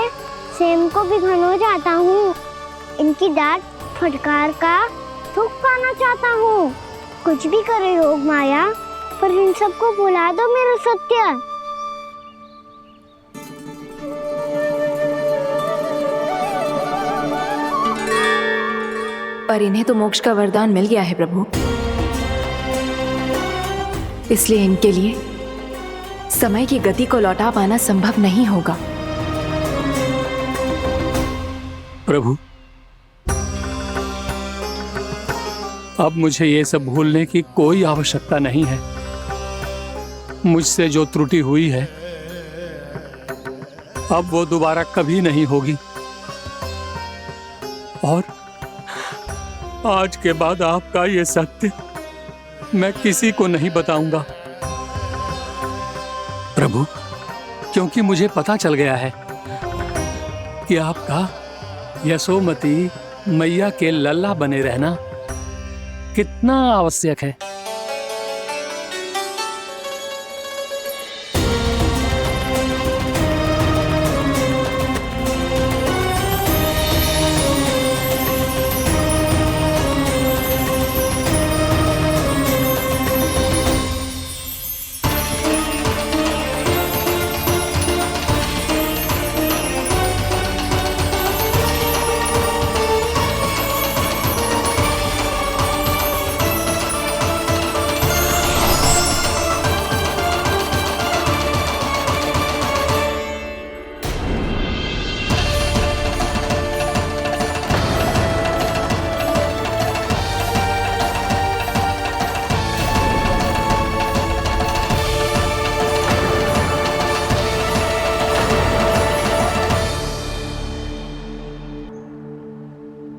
सेम को भी भिगोना चाहता हूँ। इनकी डांट फटकार का सुख पाना चाहता हूँ। कुछ भी करे योग माया, पर इन सबको भुला दो मेरा सत्य। पर इन्हें तो मोक्ष का वरदान मिल गया है प्रभु, इसलिए इनके लिए समय की गति को लौटा पाना संभव नहीं होगा। प्रभु, अब मुझे ये सब भूलने की कोई आवश्यकता नहीं है। मुझसे जो त्रुटि हुई है अब वो दोबारा कभी नहीं होगी, और आज के बाद आपका ये सत्य मैं किसी को नहीं बताऊंगा प्रभु, क्योंकि मुझे पता चल गया है कि आपका यशोमती मैया के लल्ला बने रहना कितना आवश्यक है।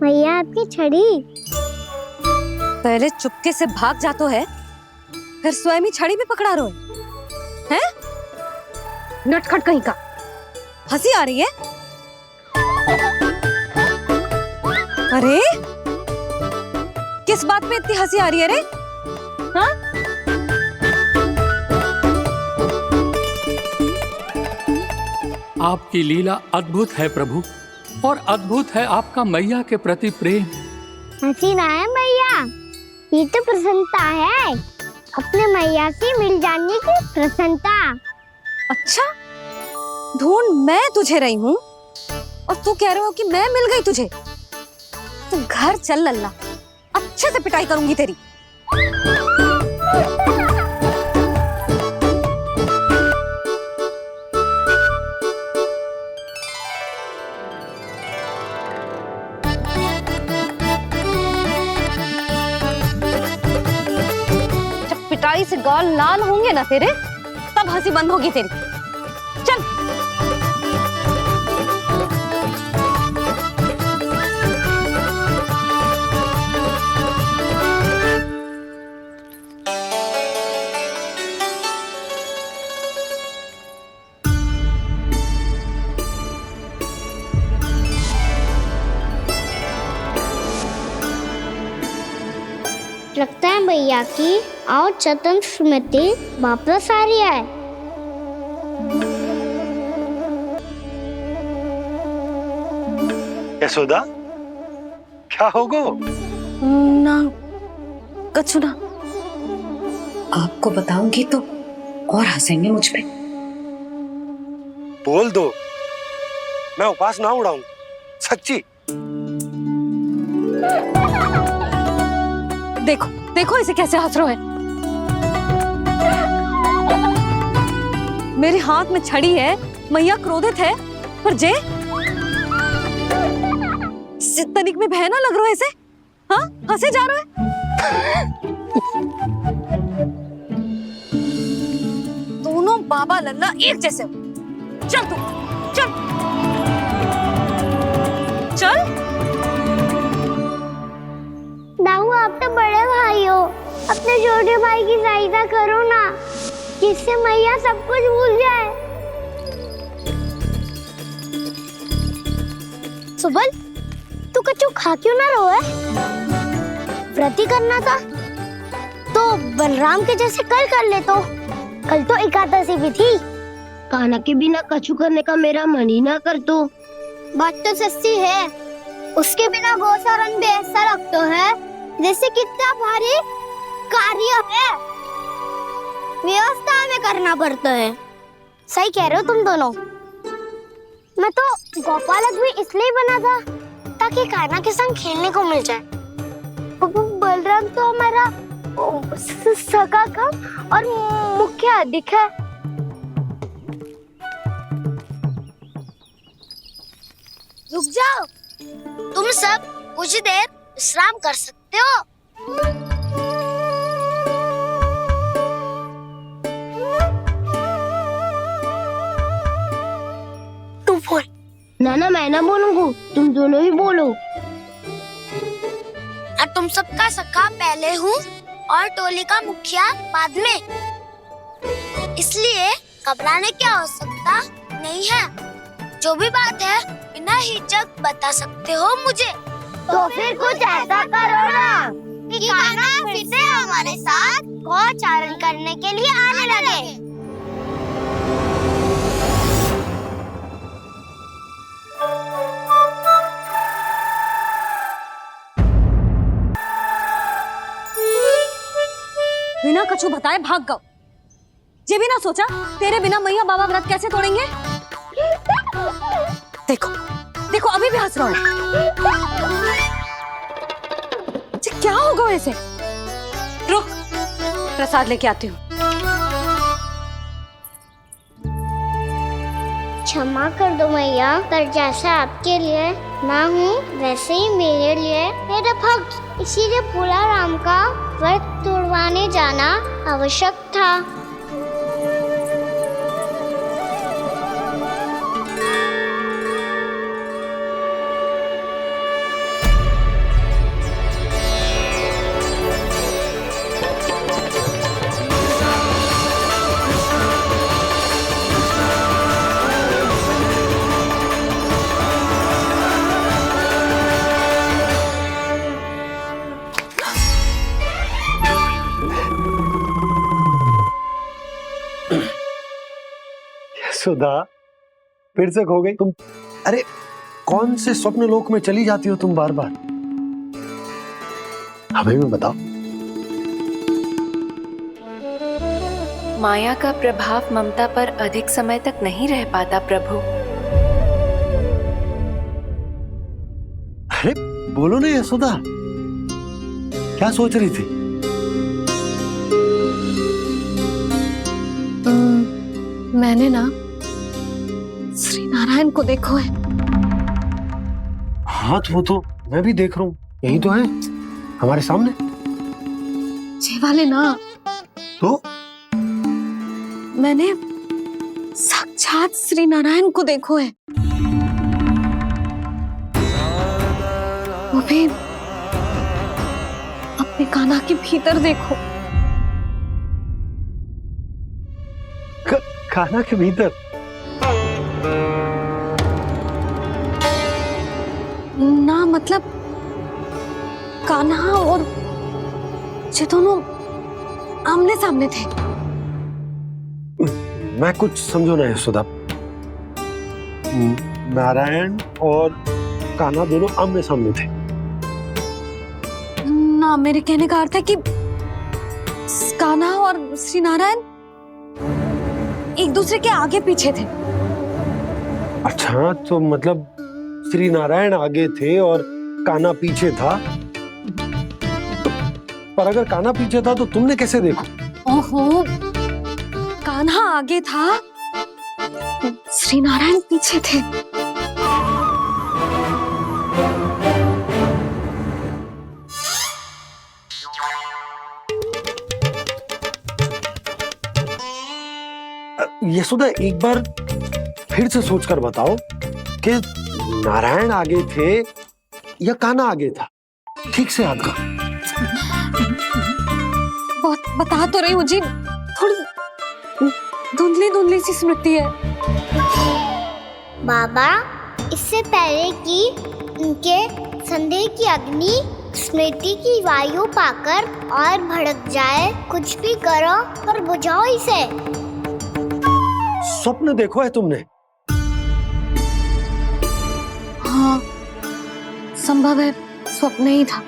मैया आपकी छड़ी। पहले चुपके से भाग जा तो है, फिर स्वयं ही छड़ी भी पकड़ा रोए हैं? नटखट कहीं का। हंसी आ रही है? अरे किस बात पे इतनी हंसी आ रही है रे? हाँ? आपकी लीला अद्भुत है प्रभु, और अद्भुत है आपका मैया के प्रति प्रेम। हंसी ना है मैया, ये तो प्रसन्नता है, अपने मैया से मिल जाने की प्रसन्नता। अच्छा, ढूंढ मैं तुझे रही हूँ और तू कह रहे हो कि मैं मिल गई तुझे। तू घर चल लल्ला, अच्छे से पिटाई करूंगी तेरी। पिटाई से गाल लाल होंगे ना तेरे, तब हंसी बंद होगी तेरी। चल। लगता है भैया की और चतन स्मृति वापस आ रही है। यशोदा, क्या होगो? ना कछु ना। आपको बताऊंगी तो और हंसेंगे मुझ पे। बोल दो, मैं उपवास ना उड़ाऊं, सच्ची। देखो देखो इसे कैसे हंस रहे हैं। मेरे हाथ में छड़ी है, मैया क्रोधित है, पर जे तनिक में भय ना लग रहा है इसे? हाँ, हंसे जा रहा है। दोनों बाबा लल्ला एक जैसे हो। चल तू, चल चल। दाऊ, आप तो बड़े भाई हो, अपने छोटे भाई की सहायता करो ना, जिससे मैया सब कुछ भूल जाए। सुबल, तू कच्चू खा क्यों ना रहो है? व्रत ही करना था तो बलराम के जैसे कल कर ले। तो कल तो एकादशी भी थी। कान्हा के बिना कछु करने का मेरा मन ही ना कर। तो बात तो सच्ची है, उसके बिना गोचारण भी ऐसा लगता है जैसे कितना भारी कार्य है, व्यवस्था में करना पड़ता है। सही कह रहे हो तुम दोनों। मैं तो गोपालक भी इसलिए बना था ताकि कान्हा के संग खेलने को मिल जाए। बलराम तो हमारा सगा कम और मुख्य अधिक है। रुक जाओ, तुम सब कुछ देर विश्राम कर सकते हो। तू बोल। ना मैं ना बोलूंगा, तुम दोनों ही बोलो। और तुम सबका सखा पहले हूँ और टोली का मुखिया बाद में, इसलिए घबराने की आवश्यकता नहीं है। जो भी बात है बिना हिचक बता सकते हो मुझे। तो फिर कुछ ऐसा करो ना कि कान्हा फिर से हमारे साथ गोचारण करने के लिए आने लगे। बिना कछु बताए भाग गओ। ये भी ना सोचा तेरे बिना मैया बाबा व्रत कैसे तोड़ेंगे। देखो देखो अभी भी हंस रहा है। क्या होगा ऐसे? रुक, प्रसाद लेके आती हूँ। क्षमा कर दो मैया, पर जैसा आपके लिए माँ हूँ वैसे ही मेरे लिए मेरा भक्त, इसीलिए भोला राम का व्रत तोड़वाने जाना आवश्यक था। सुधा, फिर से खो गई तुम। अरे कौन से स्वप्न लोक में चली जाती हो तुम बार बार? हमें भी बताओ। माया का प्रभाव ममता पर अधिक समय तक नहीं रह पाता प्रभु। अरे बोलो ना यशोदा, क्या सोच रही थी? मैंने ना श्री नारायण को देखो है। हाँ वो तो मैं भी देख रहा हूँ, यही तो है हमारे सामने। ये वाले ना, तो मैंने साक्षात श्री नारायण को देखो है, वो भी अपने कान्हा के भीतर देखो। कान्हा के भीतर? ना मतलब कान्हा और ये दोनों आमने सामने थे। मैं कुछ समझो ना यशोदा। नारायण और कान्हा दोनों आमने सामने थे? ना, मेरे कहने का अर्थ है कि कान्हा और श्री नारायण एक दूसरे के आगे पीछे थे। अच्छा, तो मतलब श्री नारायण आगे थे और कान्हा पीछे था, पर अगर कान्हा पीछे था तो तुमने कैसे देखा? ओहो, कान्हा आगे था, श्री नारायण पीछे थे। यशोदा, एक बार फिर से सोचकर बताओ कि नारायण आगे थे या कान्हा आगे था? ठीक से याद करो। बहुत बता तो रही हूँ जी, थोड़ी धुंधली धुंधली सी स्मृति है। बाबा, इससे पहले कि उनके संदेह की अग्नि स्मृति की वायु पाकर और भड़क जाए, कुछ भी करो पर बुझाओ इसे। स्वप्न देखो है तुमने? हाँ, संभव है स्वप्न ही था।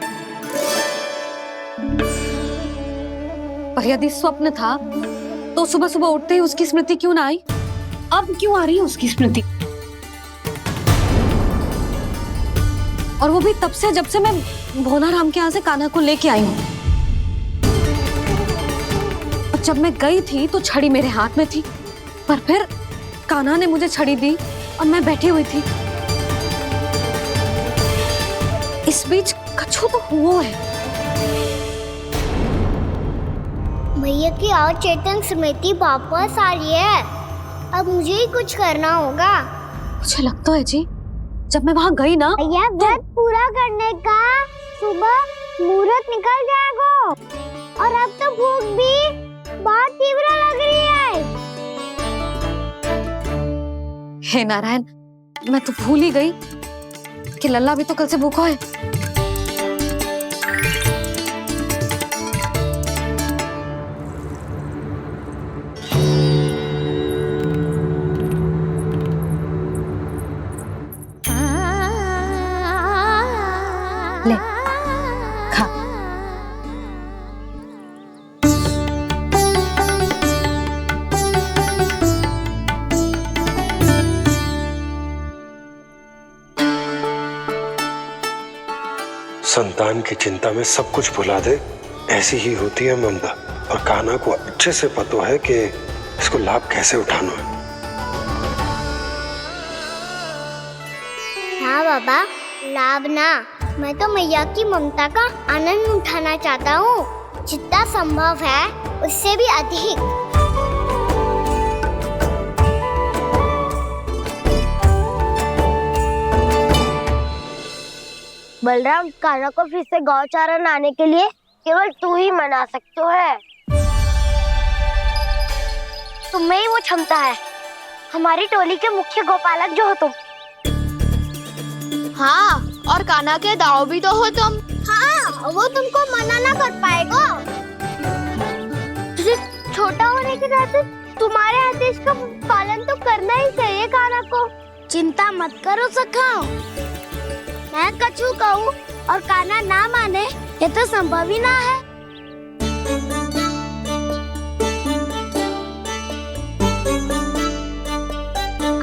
पर यदि स्वप्न था तो सुबह सुबह उठते ही उसकी स्मृति क्यों ना आई? अब क्यों आ रही है उसकी स्मृति? और वो भी तब से जब से मैं भोनाराम के यहाँ से कान्हा को लेके आई हूँ। और जब मैं गई थी तो छड़ी मेरे हाथ में थी, पर फिर कान्हा ने मुझे छड़ी दी और मैं बैठी हुई थी। इस बीच कछु तो हुआ है। भैया की अचेतन स्मृति वापस आ रही है। अब मुझे ही कुछ करना होगा। मुझे लगता है जी, जब मैं वहाँ गई ना, भैया व्रत पूरा करने का सुबह मुहूर्त निकल जाएगा और अब तो भूख भी बहुत तीव्र लग रही है। हे नारायण, मैं तो भूल ही गई कि लल्ला भी तो कल से भूखा है। ले, खा। संतान की चिंता में सब कुछ भुला दे, ऐसी ही होती है ममता। और कान्हा को अच्छे से पता है कि इसको लाभ कैसे उठाना है। हाँ बाबा, लाभ ना, मैं तो मैया की ममता का आनंद उठाना चाहता हूँ, जितना संभव है उससे भी अधिक। बलराम, कान्हा को फिर से गौचारण आने के लिए केवल तू ही मना सकते है। तुम्हें ही वो क्षमता है, हमारी टोली के मुख्य गोपालक जो हो तुम। हाँ, और कान्हा के दाव भी तो हो तुम। हाँ, वो तुमको मना ना कर पाएगा। तुझे छोटा होने के नाते तुम्हारे आदेश का पालन तो करना ही चाहिए कान्हा को। चिंता मत करो सखा, मैं कछु कहूँ और कान्हा ना माने, ये तो संभव ही ना है।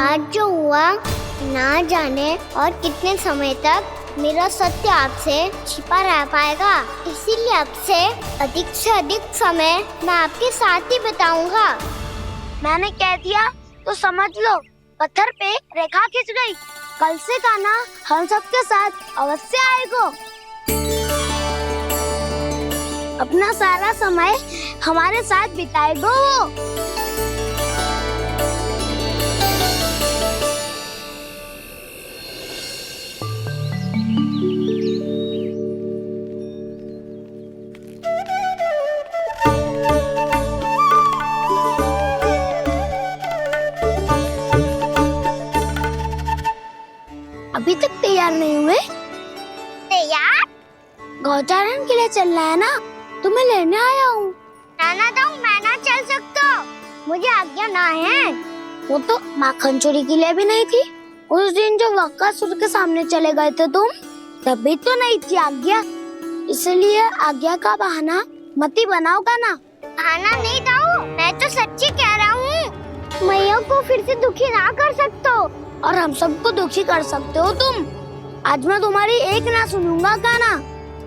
आज जो हुआ ना जाने और कितने समय तक मेरा सत्य आपसे छिपा रह पाएगा, इसीलिए आपसे अधिक से अधिक समय मैं आपके साथ ही बिताऊंगा। मैंने कह दिया तो समझ लो, पत्थर पे रेखा खींच गई। कल से कान्हा हम सबके साथ अवश्य आएगा। अपना सारा समय हमारे साथ बिताएगा वो। अभी तक तैयार नहीं हुए? तैयार? गौचारण के लिए चलना है ना, तुम्हें लेने आया हूँ। नाना तो मैं ना चल सकता, मुझे आज्ञा ना है। वो तो माखन चोरी के लिए भी नहीं थी। उस दिन जो वक्कासुर के सामने चले गए थे तुम, तभी तो नहीं थी आज्ञा। इसलिए आज्ञा का बहाना मत ही बनाओगा ना। बहाना नहीं दाऊ, मैं तो सच्ची कह रहा हूँ। मैया को फिर से दुखी ना कर सकते हो और हम सबको दुखी कर सकते हो तुम। आज मैं तुम्हारी एक ना सुनूंगा कान्हा।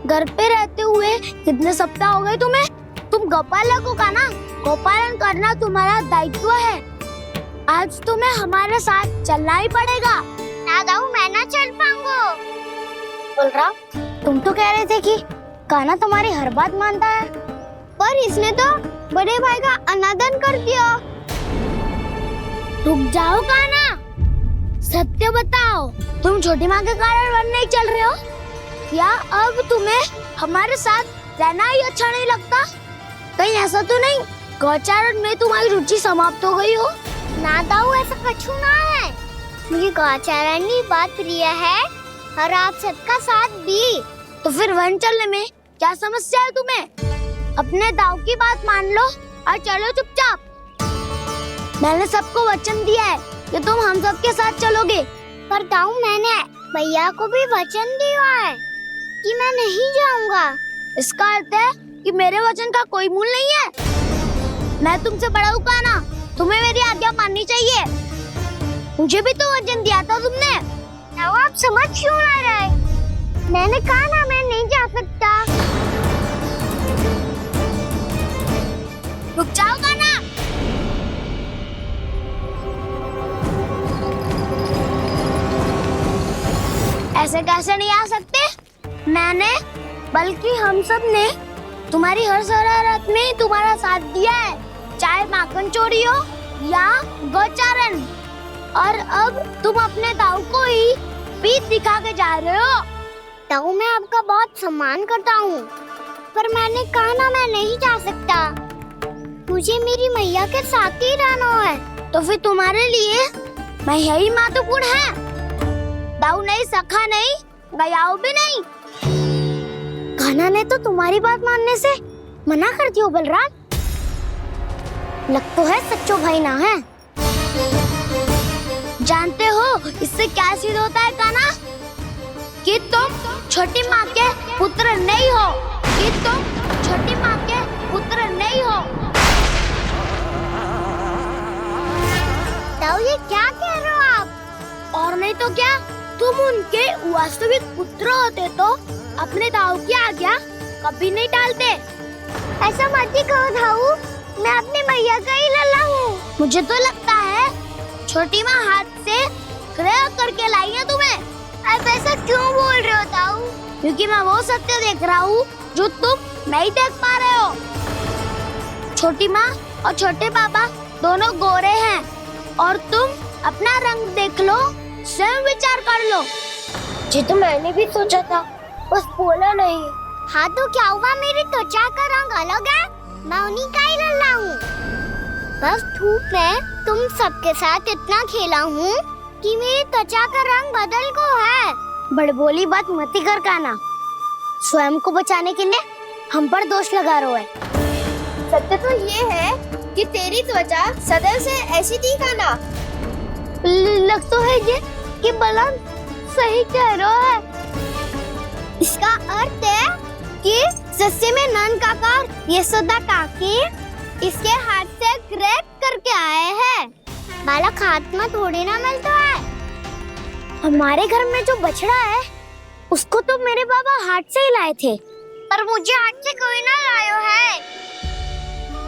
घर पे रहते हुए कितने सप्ताह हो गए तुम्हें? तुम गोपालक हो ना? गोपालन करना तुम्हारा दायित्व है। आज तुम्हें हमारे साथ चलना ही पड़ेगा। ना दाऊ, मैं ना चल पाऊंगा। बलराम, तुम तो कह रहे थे कि कान्हा तुम्हारी हर बात मानता है, पर इसने तो बड़े भाई का अनादर कर दिया। रुक जाओ कान्हा, सत्य बताओ, तुम छोटी माँ के कारण वन नहीं चल रहे हो? या अब तुम्हें हमारे साथ रहना ही अच्छा नहीं लगता? कहीं ऐसा तो नहीं गौचारण में तुम्हारी रुचि समाप्त हो गई हो? ना दाऊ, ऐसा कछु ना है। मुझे गौचारण की बात प्रिय है और आप सबका साथ भी। तो फिर वन चलने में क्या समस्या है तुम्हें? अपने दाऊ की बात मान लो और चलो चुपचाप। मैंने सबको वचन दिया है कि तुम हम सबके साथ चलोगे। पर दाऊ, मैंने भैया को भी वचन दिया है कि मैं नहीं जाऊंगा। इसका अर्थ है कि मेरे वचन का कोई मूल नहीं है। मैं तुमसे बड़ा हूँ कान्हा, तुम्हें मेरी आज्ञा माननी चाहिए। मुझे भी तो वचन दिया था तुमने। दाऊ, आप समझ क्यों आ रहे? मैंने कहा ना, मैं नहीं जा सकता। रुक जाओ कान्हा। ऐसे कैसे नहीं आ सकते? मैंने बल्कि हम सब ने तुम्हारी हर शरारत में तुम्हारा साथ दिया है, चाहे माखन चोरी हो या गोचारण। और अब तुम अपने दाऊ को ही पीठ दिखा के जा रहे हो। दाऊ, मैं आपका बहुत सम्मान करता हूँ, पर मैंने कहा ना, मैं नहीं जा सकता। मुझे मेरी मैया के साथ ही रहना है। तो फिर तुम्हारे लिए मैं यही महत्वपूर्ण है। दाऊ नहीं, सखा नहीं, गयाऊ भी नहीं। कान्हा ने तो तुम्हारी बात मानने से मना कर दिया बलराम। लग तो है सच्चो भाई ना है। जानते हो इससे क्या सिद्ध होता है कान्हा? कि तुम छोटी माँ के पुत्र नहीं हो, कि तुम छोटी माँ के पुत्र नहीं हो। दाऊ, ये क्या कह रहे हो आप? और नहीं तो क्या, तुम उनके वास्तविक पुत्र होते तो अपने दाऊ की आज्ञा कभी नहीं टालते। ऐसा मत ही कहो दाऊ, मैं अपनी मैया का ही लल्ला हूँ। मुझे तो लगता है छोटी माँ हाथ से ग्रह करके लाई है तुम्हें। अब ऐसा क्यों बोल रहे हो दाऊ? क्योंकि मैं वो सत्य देख रहा हूँ जो तुम नहीं देख पा रहे हो। छोटी माँ और छोटे पापा दोनों गोरे हैं और तुम अपना रंग देख लो, स्वयं विचार कर लो। जी तो मैंने भी सोचा था, बस बोला नहीं। हाँ तो क्या हुआ, मेरी त्वचा का रंग अलग है, मैं उन्हीं का ही लल्ला हूँ। बस धूप में तुम सबके साथ इतना खेला हूँ कि मेरी त्वचा का रंग बदल को है। बड़बोली बात मत कर कान्हा, स्वयं को बचाने के लिए हम पर दोष लगा रहे है। सत्य तो ये है कि तेरी त्वचा सदैव से ऐसी थी कान्हा। लग तो है ये कि बलराम सही कह रहा है। इसका अर्थ है कि सस्य में नन काका यशोदा काकी इसके हाथ से ग्रेप करके आए हैं। बालक हाथ में थोड़ी ना मिलता है। हमारे घर में जो बछड़ा है उसको तो मेरे बाबा हाथ से ही लाए थे, पर मुझे हाथ से कोई ना लायो है।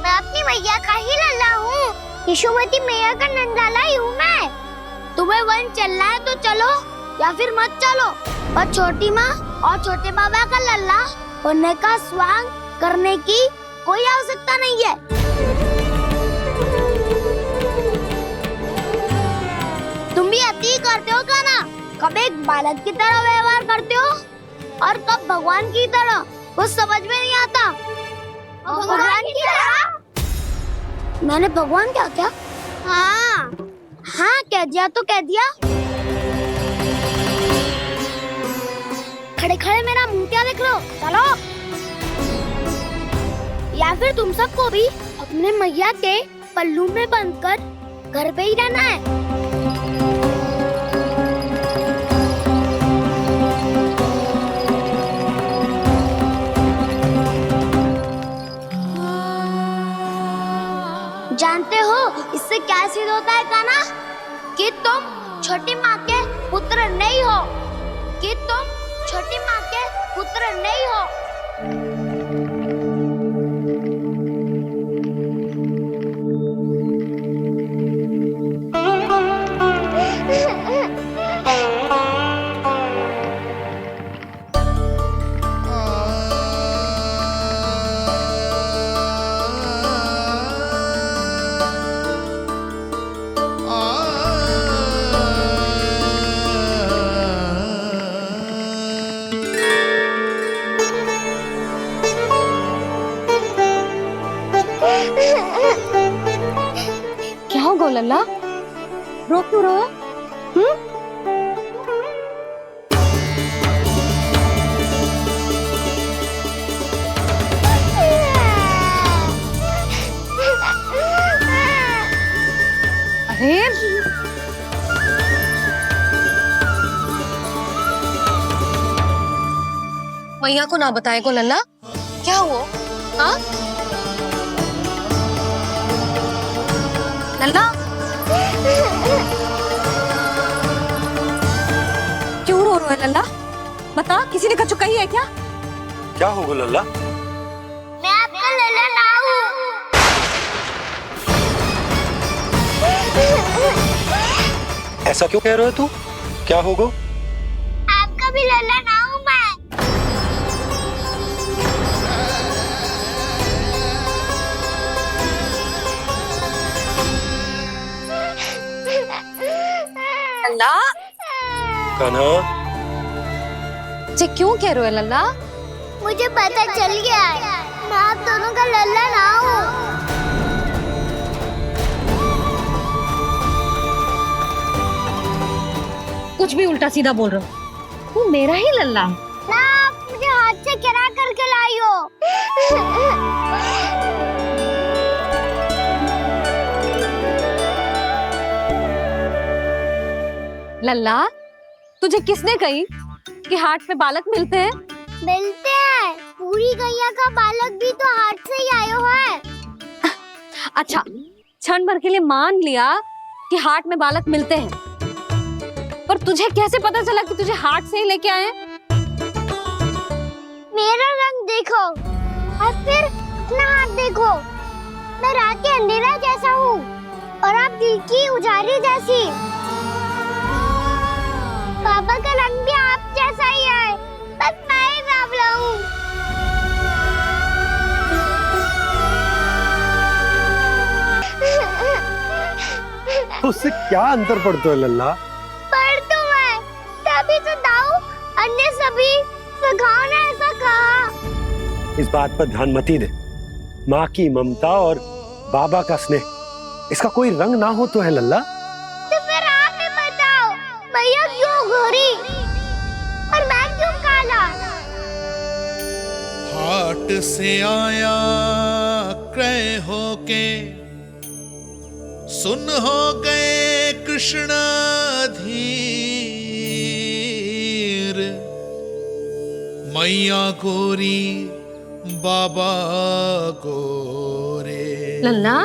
मैं अपनी मैया का ही लल्ला हूँ, यशोमती मैया का नंदाला ही हूँ मैं। तुम्हें वन चलना है तो चलो या फिर मत चलो, और छोटी माँ और छोटे बाबा का लल्ला होने का स्वांग करने की कोई आवश्यकता नहीं है। तुम भी अति करते हो कान्हा, कब एक बालक की तरह व्यवहार करते हो और कब भगवान की तरह, कुछ समझ में नहीं आता। भगवान की तरह? मैंने भगवान क्या क्या? हाँ हाँ कह दिया तो कह दिया। खड़े खड़े मेरा मुंह क्या देख लो, चलो। या फिर तुम सबको भी अपने मैया के पल्लू में बंधकर घर पे ही रहना है। जानते हो इससे क्या सिद्ध होता है कान्हा? कि तुम छोटी माँ के पुत्र नहीं हो, कि तुम छोटी माँ के पुत्र नहीं हो। लल्ला? रो क्यों रहे हो? अरे मैया को ना बताए को लल्ला? क्या हुआ? हाँ लल्ला? क्यों रो रहे हो लल्ला? बता, किसी ने कछु कही है क्या? क्या होगा लल्ला? मैं आपका लल्ला ना हूँ। ऐसा क्यों कह रहे हो तू? क्या होगा? आपका भी लल्ला ना हूँ मैं। लल्ला? कान्हा, जे क्यों कह रहे हो लल्ला? मुझे पता चल गया है, मैं आप दोनों का लल्ला ना हूँ। कुछ भी उल्टा सीधा बोल रहे हो। तू मेरा ही लल्ला है। ना, आप मुझे हाथ से गिरा करके लाई हो। लल्ला, तुझे किसने कही कि हाट में बालक मिलते हैं? मिलते हैं। पूरी गैया का बालक भी तो हाट से ही आयो है। अच्छा, क्षण भर के लिए मान लिया कि हाट में बालक मिलते हैं, पर तुझे कैसे पता चला कि तुझे हाट से ही लेके आए? मेरा रंग देखो और फिर अपना हाथ देखो। मैं रात के अंधेरा जैसा हूँ और आप दिल की उजाली जैसी। पापा का रंग भी आप जैसा ही है, बस मैं ही बावला हूँ। उससे क्या अंतर पड़ता है लल्ला? पर तो मैं तभी तो दाऊ अन्य सभी सखाओ ने ऐसा कहा। इस बात पर ध्यान मत ही दे। माँ की ममता और बाबा का स्नेह, इसका कोई रंग ना हो तो है लल्ला? तो फिर आप ही बताओ, भैया क्यों गोरी और मैं क्यों काला? हाट से आया क्रय होके, सुन हो गए कृष्ण धीर। मैया गोरी बाबा गोरे। लल्ला,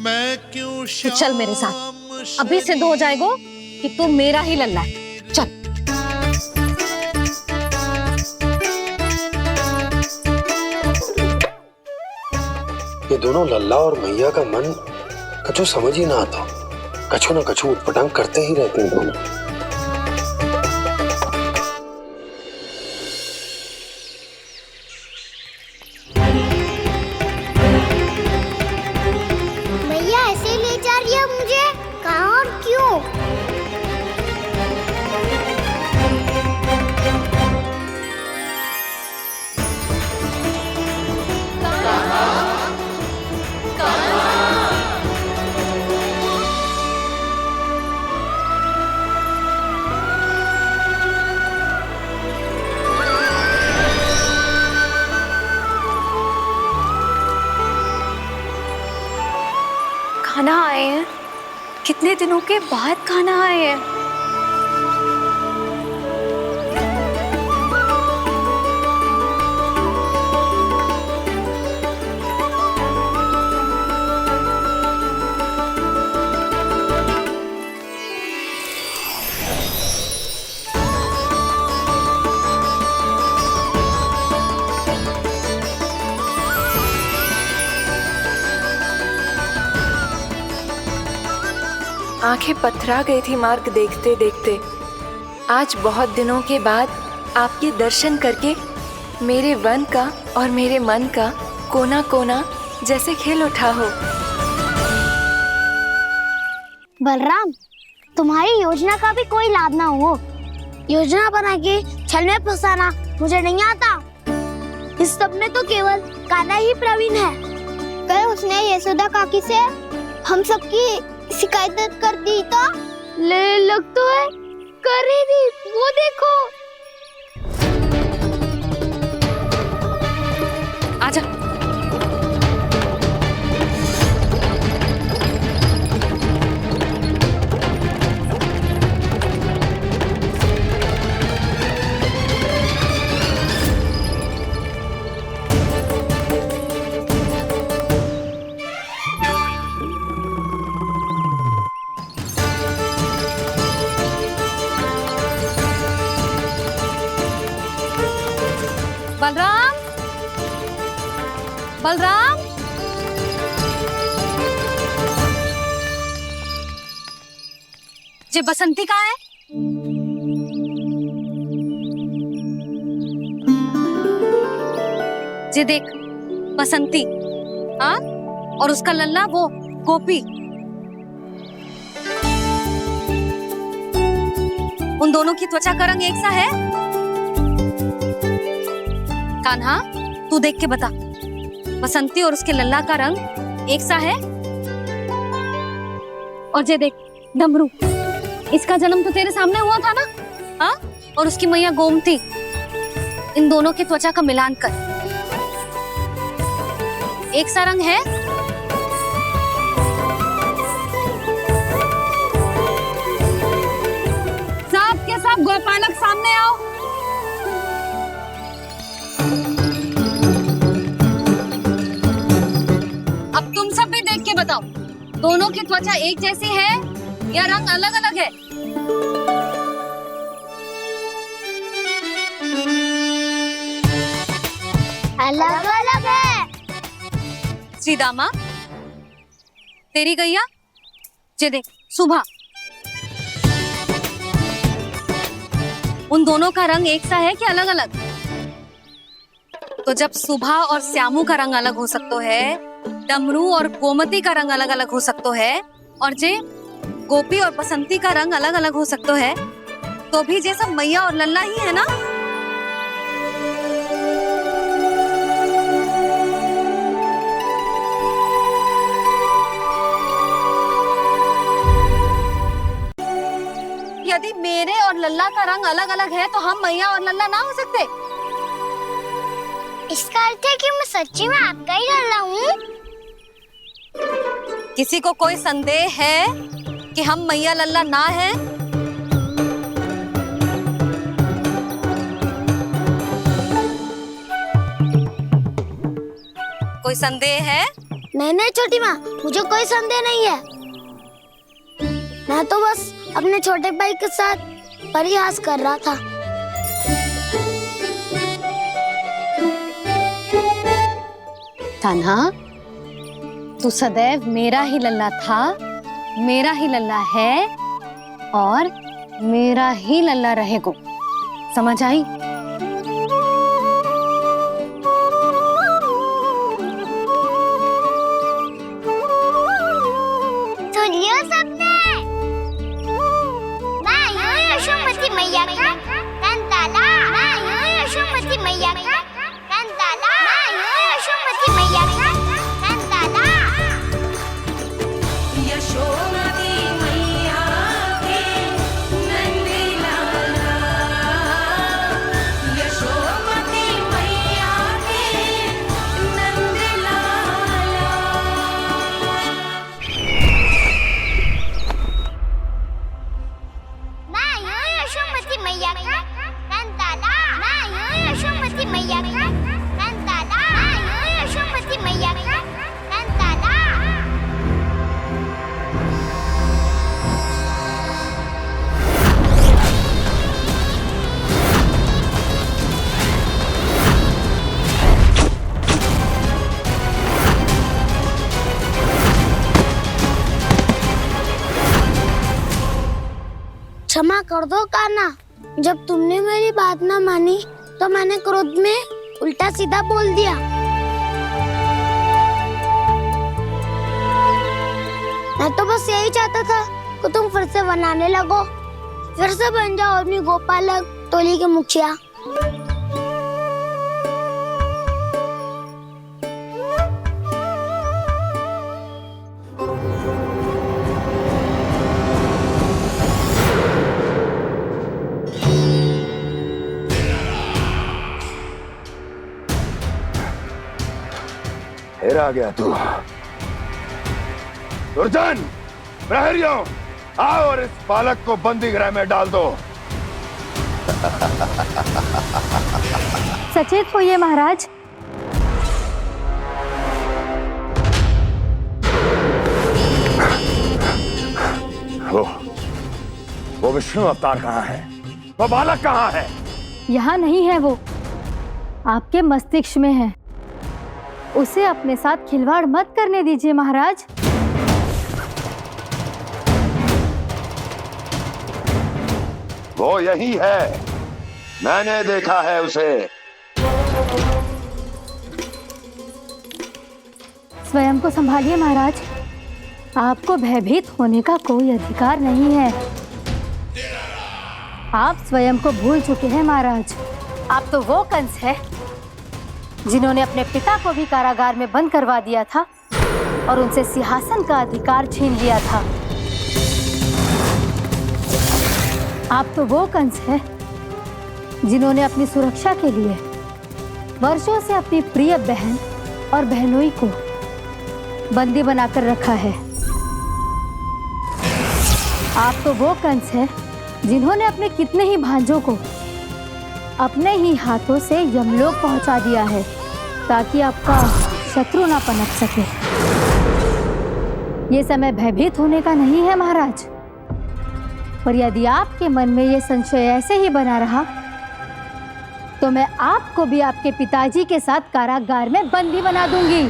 मैं क्यों तू चल मेरे साथ। अभी सिद्ध हो जाएगा कि तू मेरा ही लल्ला है। चल। ये दोनों लल्ला और मैया का मन कछु समझ ही ना आता। कछु ना कछु उटपटांग करते ही रहते हैं दोनों। भैया ऐसे ले जा रही है मुझे, कहाँ और क्यों? खाना आए हैं, कितने दिनों के बाद खाना आए हैं। आंखें पथरा गई थी मार्ग देखते देखते। आज बहुत दिनों के बाद आपके दर्शन करके मेरे वन का और मेरे मन का कोना कोना जैसे खेल उठा हो। बलराम, तुम्हारी योजना का भी कोई लाभ ना हो। योजना बना के छल में फंसाना मुझे नहीं आता। इस सब में तो केवल कान्हा ही प्रवीण है। कल उसने यशोदा काकी से हम सबकी शिकायत कर दी तो ले लग तो है कर ही दी, वो देखो। आजा। बलराम, बलराम, जे बसंती कहाँ है? जे देख बसंती, हाँ, और उसका लल्ला वो गोपी, उन दोनों की त्वचा का रंग एक सा है? कान्हा, तू देख के बता, बसंती और उसके लल्ला का रंग एक सा है? और जे देख डमरू, इसका जन्म तो तेरे सामने हुआ था ना, हाँ? और उसकी मैया गोमती, इन दोनों की त्वचा का मिलान कर, एक सा रंग है? सब के सब गोपालक सामने आओ। अब तुम सब भी देख के बताओ, दोनों की त्वचा एक जैसी है या रंग अलग अलग है? अलग अलग है। श्रीदामा, तेरी गैया, जे देख सुभा, उन दोनों का रंग एक सा है कि अलग अलग? तो जब सुभा और श्यामू का रंग अलग हो सकता है, डमरू और गोमती का रंग अलग अलग हो सकता है, और जे गोपी और बसंती का रंग अलग अलग हो सकता है, तो भी जे सब मैया और लल्ला ही है ना? यदि मेरे और लल्ला का रंग अलग अलग है तो हम मैया और लल्ला ना हो सकते? इसका अर्थ है कि मैं सच्ची में आपका ही लल्ला हूँ? किसी को कोई संदेह है कि हम मैया लल्ला ना है? कोई संदेह है? नहीं छोटी माँ, मुझे कोई संदेह नहीं है। मैं तो बस अपने छोटे भाई के साथ परिहास कर रहा था। कान्हा, तू सदैव मेरा ही लल्ला था, मेरा ही लल्ला है और मेरा ही लल्ला रहेगा। समझ आई? सुन लियो सबने, मैं हूँ यशोमती मैया का कंताला, मैं हूँ यशोमती मैया का कंताला, मैं हूँ यशोमती मैया का कंताला। यशोमती मैया के नंदी लाला, यशोमती मैया के नंदी लाला। मैं हूँ यशोमती मैया का कंताला, मैं हूँ यशोमती मैया का कंताला, मैं हूँ यशोमती मैया का कंताला। क्षमा कर दो कान्हा, जब तुमने मेरी बात ना मानी तो मैंने क्रोध में उल्टा सीधा बोल दिया। मैं तो बस यही चाहता था कि तुम फिर से बनाने लगो, फिर से बन जाओ अपनी गोपालक टोली के मुखिया। फिर आ गया तू। दुर्जन, प्रहरियों, आओ और इस बालक को बंदी गृह में डाल दो। सचेत होइए महाराज। वो विष्णु अवतार कहाँ है? वो बालक कहाँ है? यहाँ नहीं है वो, आपके मस्तिष्क में है। उसे अपने साथ खिलवाड़ मत करने दीजिए महाराज। वो यही है, मैंने देखा है उसे। स्वयं को संभालिए महाराज, आपको भयभीत होने का कोई अधिकार नहीं है। आप स्वयं को भूल चुके हैं महाराज। आप तो वो कंस है जिन्होंने अपने पिता को भी कारागार में बंद करवा दिया था और उनसे सिंहासन का अधिकार छीन लिया था। आप तो वो कंस है जिन्होंने अपनी सुरक्षा के लिए वर्षों से अपनी प्रिय बहन और बहनोई को बंदी बनाकर रखा है। आप तो वो कंस है जिन्होंने अपने कितने ही भांजों को अपने ही हाथों से यमलोक पहुंचा दिया है ताकि आपका शत्रु ना पनप सके। ये समय भयभीत होने का नहीं है महाराज, पर यदि आपके मन में ये संशय ऐसे ही बना रहा तो मैं आपको भी आपके पिताजी के साथ कारागार में बंदी बना दूंगी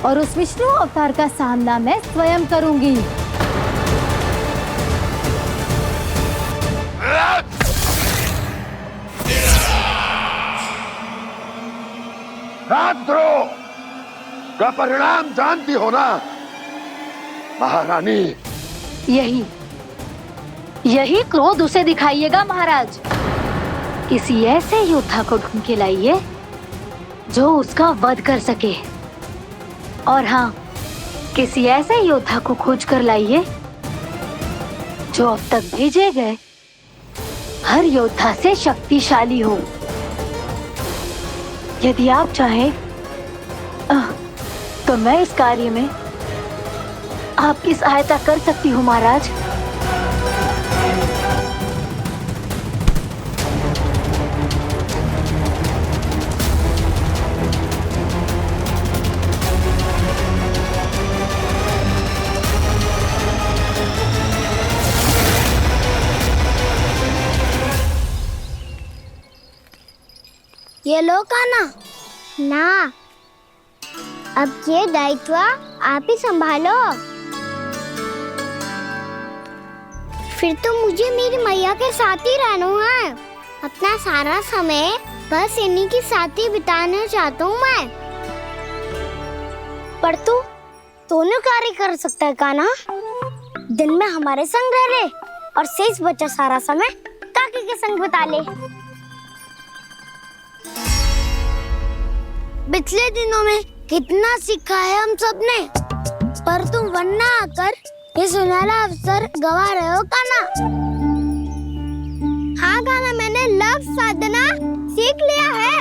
और उस विष्णु अवतार का सामना मैं स्वयं करूंगी। राजद्रोह का परिणाम जानती हो ना महारानी? यही क्रोध उसे दिखाइएगा महाराज। किसी ऐसे योद्धा को ढूंढ के लाइए जो उसका वध कर सके। और हाँ, किसी ऐसे योद्धा को खोज कर लाइए जो अब तक भेजे गए हर योद्धा से शक्तिशाली हो। यदि आप चाहें तो मैं इस कार्य में आपकी सहायता कर सकती हूँ महाराज। ये लो कान्हा। ना, अब ये दायित्व आप ही संभालो। फिर तो मुझे मेरी मैया के साथ ही रहना है। अपना सारा समय बस इन्हीं के साथ ही बिताना चाहता हूँ मैं। पर तू दोनों कार्य कर सकता है कान्हा। दिन में हमारे संग रह ले और शेष बचा सारा समय काकी के संग बिता ले। पिछले दिनों में कितना सीखा है हम सब ने, पर तुम वरना आकर ये सुनहरा अवसर गवा रहे हो कान्हा। हाँ कान्हा, मैंने लक्ष्य साधना सीख लिया है।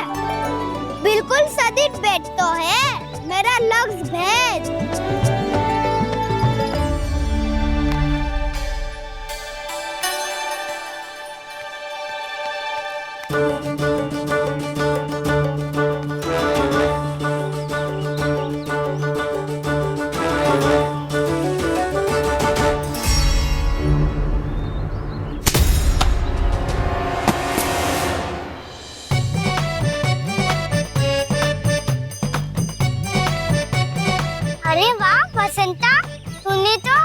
बिल्कुल सदित भेद तो है मेरा लक्ष्य भेद। अरे वाह बसंता, तूने तो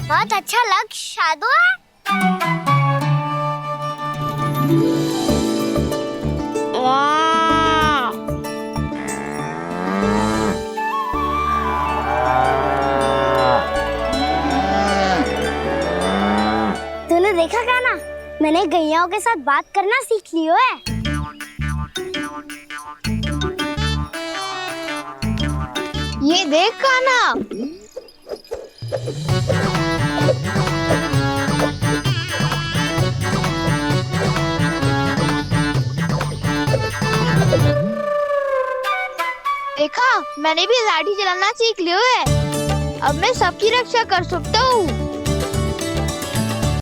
बहुत अच्छा लक्ष्य साधा है। वाह, तूने देखा कान्हा, मैंने गैयाओं के साथ बात करना सीख लियो है। ये देख कान्हा। देखा, मैंने भी लाठी चलाना सीख लिया है। अब मैं सबकी रक्षा कर सकता हूँ।